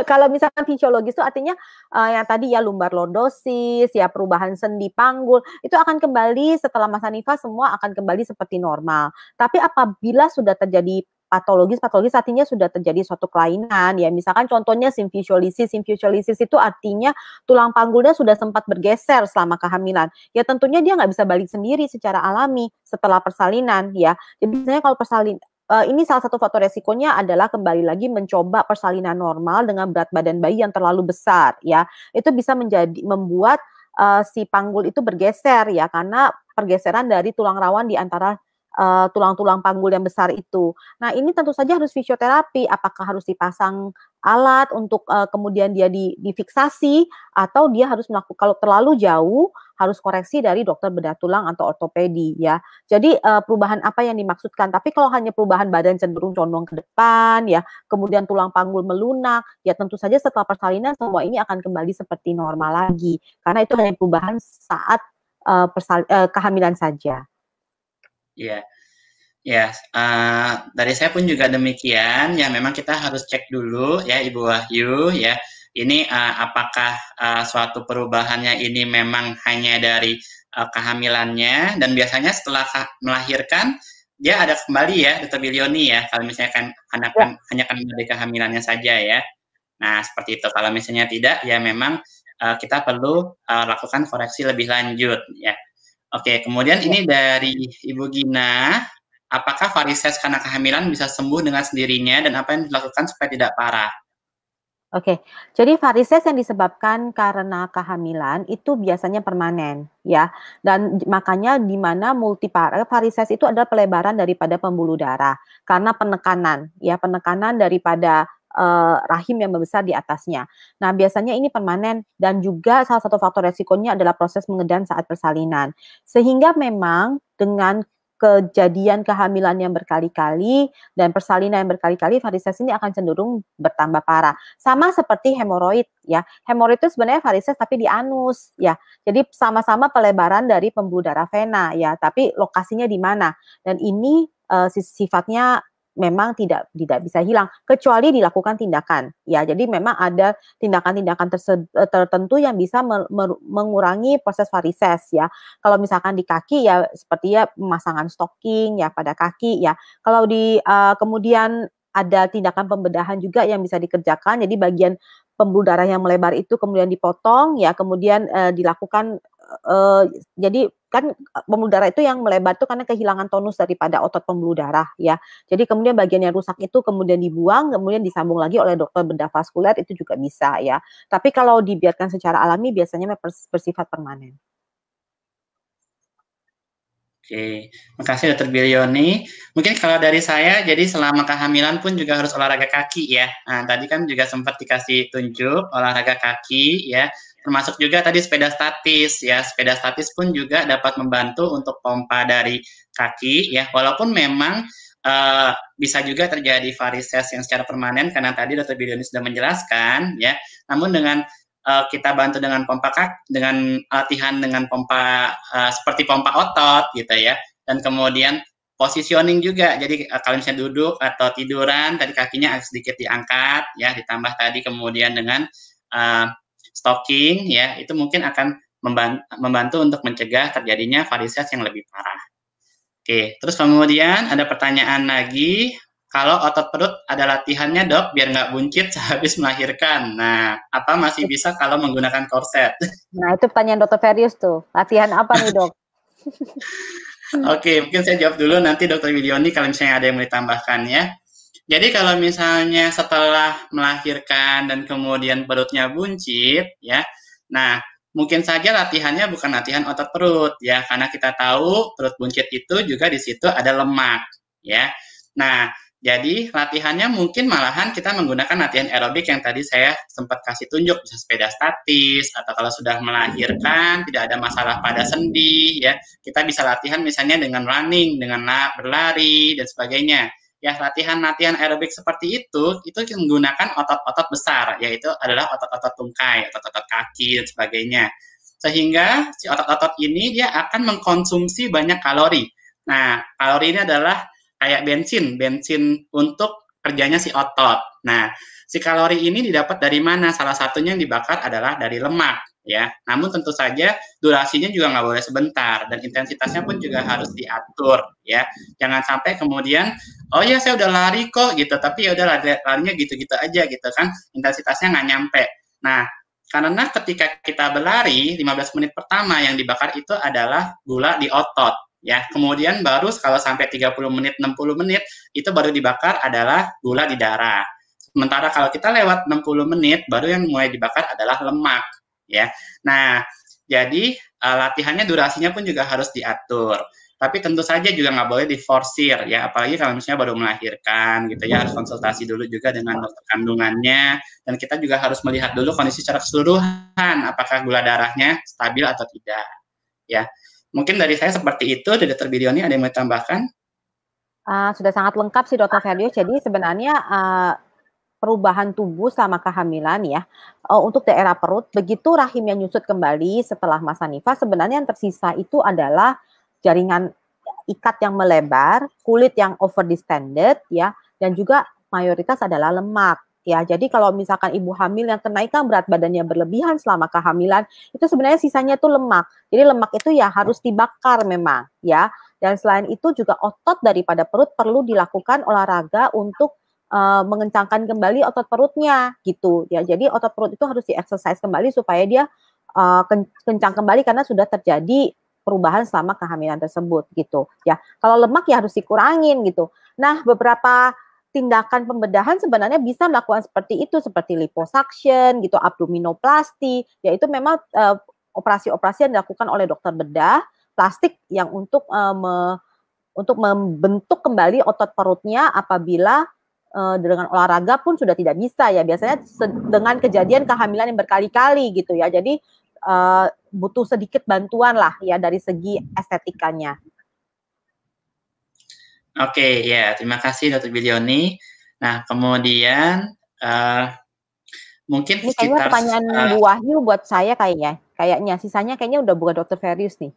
Kalau misalkan fisiologis itu artinya yang tadi ya lumbar lordosis, ya perubahan sendi panggul, itu akan kembali setelah masa nifas, semua akan kembali seperti normal. Tapi apabila sudah terjadi patologis artinya sudah terjadi suatu kelainan ya, misalkan contohnya simfisiolisis itu artinya tulang panggulnya sudah sempat bergeser selama kehamilan, ya tentunya dia nggak bisa balik sendiri secara alami setelah persalinan ya. Jadi biasanya kalau persalinan ini salah satu faktor resikonya adalah kembali lagi mencoba persalinan normal dengan berat badan bayi yang terlalu besar ya, itu bisa membuat si panggul itu bergeser ya, karena pergeseran dari tulang rawan di antara tulang-tulang panggul yang besar itu. Nah, ini tentu saja harus fisioterapi, apakah harus dipasang alat untuk kemudian dia difiksasi, atau dia harus melakukan, kalau terlalu jauh harus koreksi dari dokter bedah tulang atau ortopedi ya. Jadi perubahan apa yang dimaksudkan? Tapi kalau hanya perubahan badan cenderung condong ke depan ya, kemudian tulang panggul melunak, ya tentu saja setelah persalinan semua ini akan kembali seperti normal lagi. Karena itu hanya perubahan saat kehamilan saja. Ya, dari saya pun juga demikian. Ya, memang kita harus cek dulu ya, Ibu Wahyu ya. Ini apakah suatu perubahannya ini memang hanya dari kehamilannya, dan biasanya setelah melahirkan dia ada kembali ya, Dr. Bilioni ya. Kalau misalnya hanya dari kehamilannya saja ya. Nah, seperti itu. Kalau misalnya tidak, ya memang kita perlu lakukan koreksi lebih lanjut ya. Oke, kemudian ini dari Ibu Gina, apakah varises karena kehamilan bisa sembuh dengan sendirinya, dan apa yang dilakukan supaya tidak parah? Oke, jadi varises yang disebabkan karena kehamilan itu biasanya permanen ya, dan makanya di mana varises itu adalah pelebaran daripada pembuluh darah karena penekanan daripada rahim yang membesar di atasnya. Nah, biasanya ini permanen, dan juga salah satu faktor resikonya adalah proses mengedan saat persalinan. Sehingga memang dengan kejadian kehamilan yang berkali-kali dan persalinan yang berkali-kali, varises ini akan cenderung bertambah parah. Sama seperti hemoroid ya. Hemoroid itu sebenarnya varises tapi di anus ya. Jadi sama-sama pelebaran dari pembuluh darah vena ya, tapi lokasinya di mana. Dan ini sifatnya memang tidak bisa hilang kecuali dilakukan tindakan ya. Jadi memang ada tindakan-tindakan tertentu yang bisa mengurangi proses varises ya. Kalau misalkan di kaki ya seperti ya pemasangan stocking ya pada kaki ya. Kalau kemudian ada tindakan pembedahan juga yang bisa dikerjakan. Jadi bagian pembuluh darah yang melebar itu kemudian dipotong ya, kemudian dilakukan jadi kan pembuluh darah itu yang melebar itu karena kehilangan tonus daripada otot pembuluh darah ya. Jadi kemudian bagian yang rusak itu kemudian dibuang, kemudian disambung lagi oleh dokter bedah vaskuler, itu juga bisa ya. Tapi kalau dibiarkan secara alami biasanya bersifat permanen. Oke, makasih Dr. Bilioni. Mungkin kalau dari saya, jadi selama kehamilan pun juga harus olahraga kaki ya. Nah, tadi kan juga sempat dikasih tunjuk olahraga kaki ya. termasuk juga tadi sepeda statis ya. Sepeda statis pun juga dapat membantu untuk pompa dari kaki ya, walaupun memang bisa juga terjadi varises yang secara permanen karena tadi Dr. Bidioni sudah menjelaskan ya. Namun dengan kita bantu dengan pompa kaki, dengan latihan dengan pompa seperti pompa otot gitu ya, dan kemudian positioning juga. Jadi kalau misalnya duduk atau tiduran, tadi kakinya agak sedikit diangkat ya, ditambah tadi kemudian dengan stocking ya, itu mungkin akan membantu untuk mencegah terjadinya varises yang lebih parah. Oke, terus kemudian ada pertanyaan lagi, kalau otot perut ada latihannya dok, biar nggak buncit sehabis melahirkan. Nah, apa masih bisa kalau menggunakan korset? Nah, itu pertanyaan Dr. Ferius tuh. Latihan apa nih dok? Oke, mungkin saya jawab dulu, nanti Dr. Widioni kalau misalnya ada yang mau ditambahkan ya. Jadi kalau misalnya setelah melahirkan dan kemudian perutnya buncit ya, nah mungkin saja latihannya bukan latihan otot perut ya, karena kita tahu perut buncit itu juga di situ ada lemak ya. Nah, jadi latihannya mungkin malahan kita menggunakan latihan aerobik yang tadi saya sempat kasih tunjuk, bisa sepeda statis atau kalau sudah melahirkan tidak ada masalah pada sendi ya, kita bisa latihan misalnya dengan running, dengan berlari dan sebagainya. Ya, latihan-latihan aerobik seperti itu menggunakan otot-otot besar, yaitu adalah otot-otot tungkai, otot-otot kaki, dan sebagainya. Sehingga si otot-otot ini dia akan mengkonsumsi banyak kalori. Nah, kalori ini adalah kayak bensin untuk kerjanya si otot. Nah, si kalori ini didapat dari mana? Salah satunya yang dibakar adalah dari lemak. Ya, namun tentu saja durasinya juga nggak boleh sebentar dan intensitasnya pun juga harus diatur ya. Jangan sampai kemudian oh ya saya udah lari kok gitu, tapi ya udah larinya gitu-gitu aja gitu kan, intensitasnya nggak nyampe. Nah, karena ketika kita berlari 15 menit pertama yang dibakar itu adalah gula di otot ya. Kemudian baru kalau sampai 30 menit 60 menit itu baru dibakar adalah gula di darah. Sementara kalau kita lewat 60 menit baru yang mulai dibakar adalah lemak ya. Nah, jadi latihannya durasinya pun juga harus diatur. Tapi tentu saja juga nggak boleh diforsir ya, apalagi kalau misalnya baru melahirkan gitu ya, harus konsultasi dulu juga dengan dokter kandungannya, dan kita juga harus melihat dulu kondisi secara keseluruhan, apakah gula darahnya stabil atau tidak ya. Mungkin dari saya seperti itu. Dari Dr. Bidioni ada yang mau ditambahkan? Sudah sangat lengkap sih Dr. Ferius. Jadi sebenarnya perubahan tubuh selama kehamilan ya, untuk daerah perut, begitu rahimnya nyusut kembali setelah masa nifas, sebenarnya yang tersisa itu adalah jaringan ikat yang melebar, kulit yang over distended ya, dan juga mayoritas adalah lemak ya. Jadi kalau misalkan ibu hamil yang kenaikan berat badannya berlebihan selama kehamilan, itu sebenarnya sisanya itu lemak. Jadi lemak itu ya harus dibakar memang ya. Dan selain itu juga otot daripada perut perlu dilakukan olahraga untuk mengencangkan kembali otot perutnya gitu ya. Jadi otot perut itu harus di-exercise kembali supaya dia kencang kembali karena sudah terjadi perubahan selama kehamilan tersebut gitu ya. Kalau lemak ya harus dikurangin gitu. Nah, beberapa tindakan pembedahan sebenarnya bisa melakukan seperti itu, seperti liposuction gitu, abdominoplasti, yaitu memang operasi-operasi yang dilakukan oleh dokter bedah plastik yang untuk membentuk kembali otot perutnya apabila dengan olahraga pun sudah tidak bisa ya, biasanya dengan kejadian kehamilan yang berkali-kali gitu ya, jadi butuh sedikit bantuan lah ya dari segi estetikanya. Oke, ya terima kasih Dr. Bidioni. Nah kemudian mungkin ini kayaknya pertanyaan Bu Wahyu buat saya kayaknya sisanya kayaknya udah bukan Dr. Ferius nih.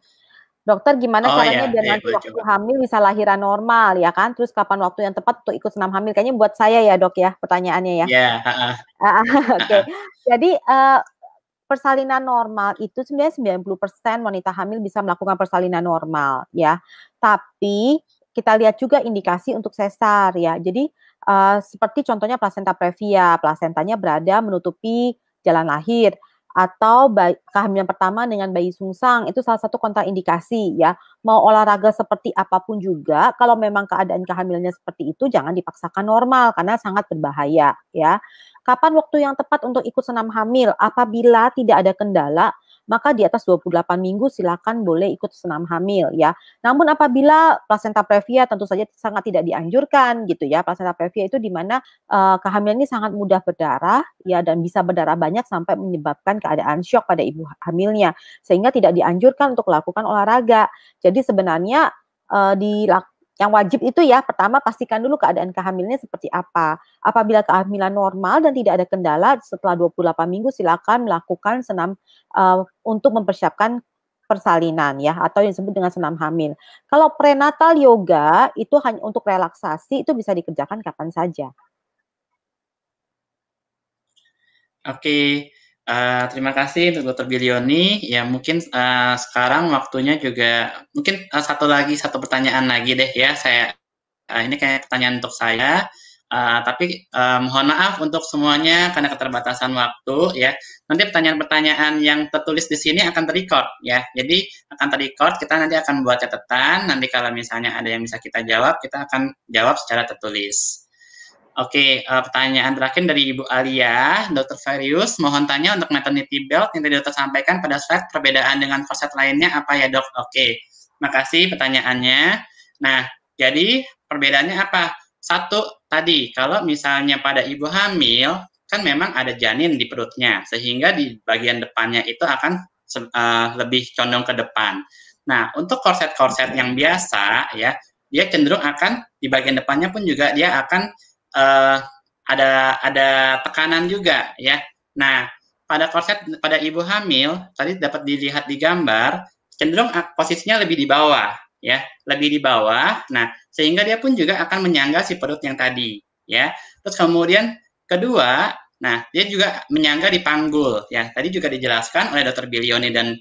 Dokter, gimana caranya biar nanti waktu hamil bisa lahiran normal ya kan? Terus kapan waktu yang tepat untuk ikut senam hamil? Kayaknya buat saya ya dok ya pertanyaannya ya. Oke. Jadi persalinan normal itu sebenarnya 90% wanita hamil bisa melakukan persalinan normal ya. Tapi kita lihat juga indikasi untuk sesar ya. Jadi seperti contohnya plasenta previa, plasentanya berada menutupi jalan lahir. Atau kehamilan pertama dengan bayi sungsang, itu salah satu kontraindikasi ya. Mau olahraga seperti apapun juga, kalau memang keadaan kehamilannya seperti itu, jangan dipaksakan normal karena sangat berbahaya ya. Kapan waktu yang tepat untuk ikut senam hamil? Apabila tidak ada kendala, maka di atas 28 minggu silakan boleh ikut senam hamil ya. Namun apabila plasenta previa tentu saja sangat tidak dianjurkan gitu ya. Plasenta previa itu di mana kehamilan ini sangat mudah berdarah ya, dan bisa berdarah banyak sampai menyebabkan keadaan syok pada ibu hamilnya, sehingga tidak dianjurkan untuk melakukan olahraga. Jadi sebenarnya yang wajib itu ya, pertama pastikan dulu keadaan kehamilannya seperti apa. Apabila kehamilan normal dan tidak ada kendala, setelah 28 minggu silakan melakukan senam untuk mempersiapkan persalinan ya, atau yang disebut dengan senam hamil. Kalau prenatal yoga itu hanya untuk relaksasi, itu bisa dikerjakan kapan saja. Oke, terima kasih untuk Dr. Bilioni. Ya mungkin sekarang waktunya juga mungkin satu pertanyaan lagi deh ya. Ini kayak pertanyaan untuk saya. Tapi mohon maaf untuk semuanya karena keterbatasan waktu ya. Nanti pertanyaan-pertanyaan yang tertulis di sini akan terrecord ya. Jadi akan terrecord, kita nanti akan buat catatan. Nanti kalau misalnya ada yang bisa kita jawab, kita akan jawab secara tertulis. Oke, pertanyaan terakhir dari Ibu Alia, Dr. Farius, mohon tanya untuk maternity belt yang tadi dokter sampaikan pada slide, perbedaan dengan korset lainnya apa ya dok? Oke, makasih pertanyaannya. Nah, jadi perbedaannya apa? Satu, tadi kalau misalnya pada ibu hamil, kan memang ada janin di perutnya, sehingga di bagian depannya itu akan lebih condong ke depan. Nah, untuk korset-korset yang biasa, ya, dia cenderung akan di bagian depannya pun juga dia akan ada tekanan juga ya. Nah, pada korset pada ibu hamil tadi dapat dilihat di gambar cenderung posisinya lebih di bawah ya, lebih di bawah. Nah, sehingga dia pun juga akan menyangga si perut yang tadi ya. Terus kemudian kedua, nah dia juga menyangga di panggul ya. Tadi juga dijelaskan oleh Dr. Bilioni dan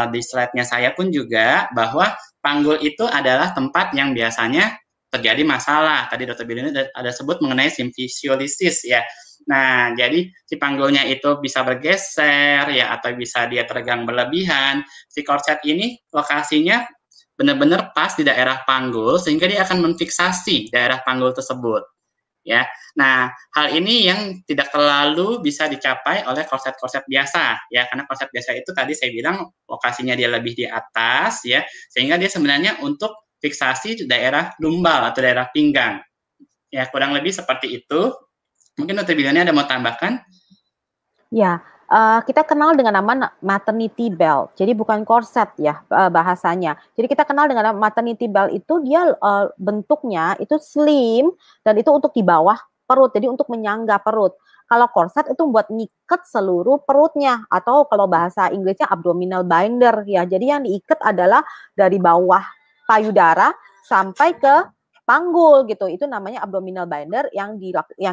di slide-nya saya pun juga bahwa panggul itu adalah tempat yang biasanya terjadi masalah. Tadi Dr. Bilioni ada sebut mengenai simfisiolisis ya. Nah, jadi si panggulnya itu bisa bergeser ya, atau bisa dia teregang berlebihan. Si korset ini lokasinya benar-benar pas di daerah panggul sehingga dia akan memfiksasi daerah panggul tersebut. Ya. Nah, hal ini yang tidak terlalu bisa dicapai oleh korset-korset biasa ya, karena korset biasa itu tadi saya bilang lokasinya dia lebih di atas ya, sehingga dia sebenarnya untuk fiksasi daerah lumbal atau daerah pinggang. Ya, kurang lebih seperti itu. Mungkin Dr. Bilioni ada mau tambahkan? Ya, kita kenal dengan nama maternity belt. Jadi bukan korset ya bahasanya. Jadi kita kenal dengan maternity belt itu dia bentuknya itu slim dan itu untuk di bawah perut. Jadi untuk menyangga perut. Kalau korset itu buat ngikat seluruh perutnya, atau kalau bahasa Inggrisnya abdominal binder ya. Jadi yang diikat adalah dari bawah payudara sampai ke panggul gitu. Itu namanya abdominal binder yang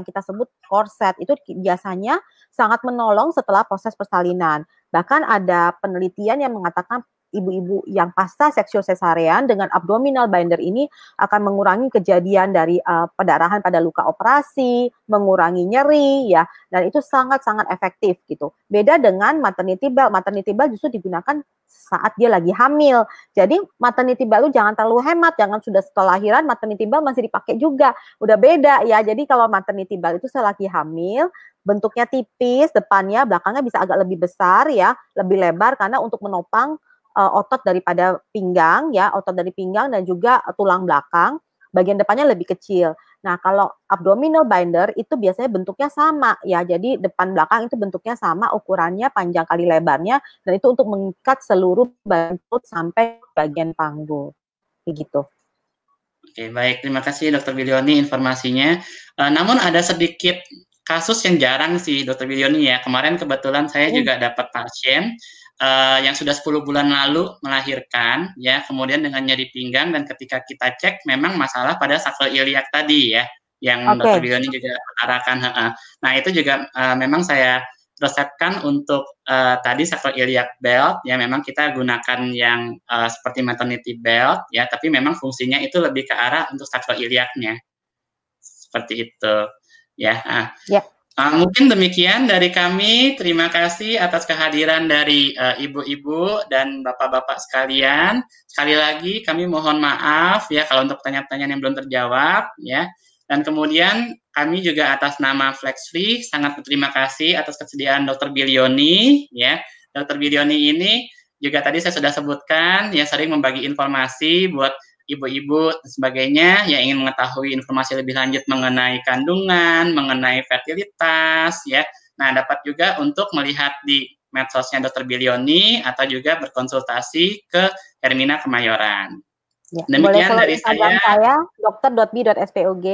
kita sebut korset. Itu biasanya sangat menolong setelah proses persalinan. Bahkan ada penelitian yang mengatakan ibu-ibu yang pasca seksual cesarean dengan abdominal binder ini akan mengurangi kejadian dari pendarahan pada luka operasi, mengurangi nyeri ya, dan itu sangat-sangat efektif gitu. Beda dengan maternity belt. Maternity belt justru digunakan saat dia lagi hamil. Jadi maternity belt itu jangan terlalu hemat, jangan sudah setelah lahiran maternity belt masih dipakai juga. Udah beda ya. Jadi kalau maternity belt itu setelah lagi hamil, bentuknya tipis, depannya, belakangnya bisa agak lebih besar ya, lebih lebar karena untuk menopang otot daripada pinggang ya, otot dari pinggang dan juga tulang belakang. Bagian depannya lebih kecil. Nah, kalau abdominal binder itu biasanya bentuknya sama ya. Jadi depan belakang itu bentuknya sama, ukurannya panjang kali lebarnya, dan itu untuk mengikat seluruh bagian perut sampai bagian panggul. Begitu. Oke, baik. Terima kasih Dr. Bilioni informasinya. Namun ada sedikit kasus yang jarang sih Dr. Bilioni ya. Kemarin kebetulan saya juga dapat pasien yang sudah 10 bulan lalu melahirkan ya, kemudian dengan nyeri pinggang, dan ketika kita cek memang masalah pada sakral iliak tadi ya, yang Dr. Bilioni juga utarakan. Nah, itu juga memang saya resepkan untuk tadi sakral iliak belt ya, memang kita gunakan yang seperti maternity belt ya, tapi memang fungsinya itu lebih ke arah untuk sakral iliaknya. Seperti itu ya. Mungkin demikian dari kami. Terima kasih atas kehadiran dari ibu-ibu dan bapak-bapak sekalian. Sekali lagi kami mohon maaf ya kalau untuk pertanyaan-pertanyaan yang belum terjawab ya. Dan kemudian kami juga atas nama Flexfree sangat berterima kasih atas kesediaan Dr. Bilioni ya, Dr. Widioni ini juga tadi saya sudah sebutkan ya sering membagi informasi buat ibu-ibu dan sebagainya yang ingin mengetahui informasi lebih lanjut mengenai kandungan, mengenai fertilitas ya. Nah, dapat juga untuk melihat di medsosnya Dr. Bilioni atau juga berkonsultasi ke Hermina Kemayoran. Ya, boleh Demikian follow dari Instagram saya dr.b.spog.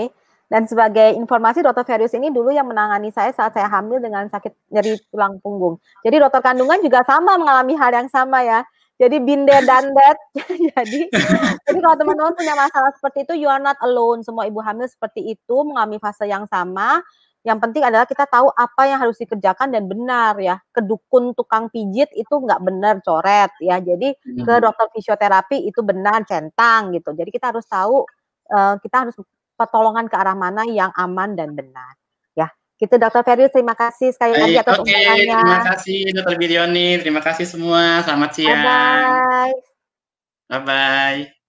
Dan sebagai informasi, Dr. Ferius ini dulu yang menangani saya saat saya hamil dengan sakit nyeri tulang punggung. Jadi dokter kandungan juga sama mengalami hal yang sama ya. Jadi been there done that. jadi kalau teman-teman punya masalah seperti itu, you are not alone. Semua ibu hamil seperti itu mengalami fase yang sama. Yang penting adalah kita tahu apa yang harus dikerjakan dan benar ya. Ke dukun tukang pijit itu nggak benar, coret ya. Jadi ke dokter fisioterapi itu benar, centang gitu. Jadi kita harus tahu, kita harus pertolongan ke arah mana yang aman dan benar. Ya, gitu Dr. Ferius, terima kasih sekali lagi atas undangannya. Terima kasih Dr. Bilioni, terima kasih semua. Selamat siang. Bye-bye. Bye-bye.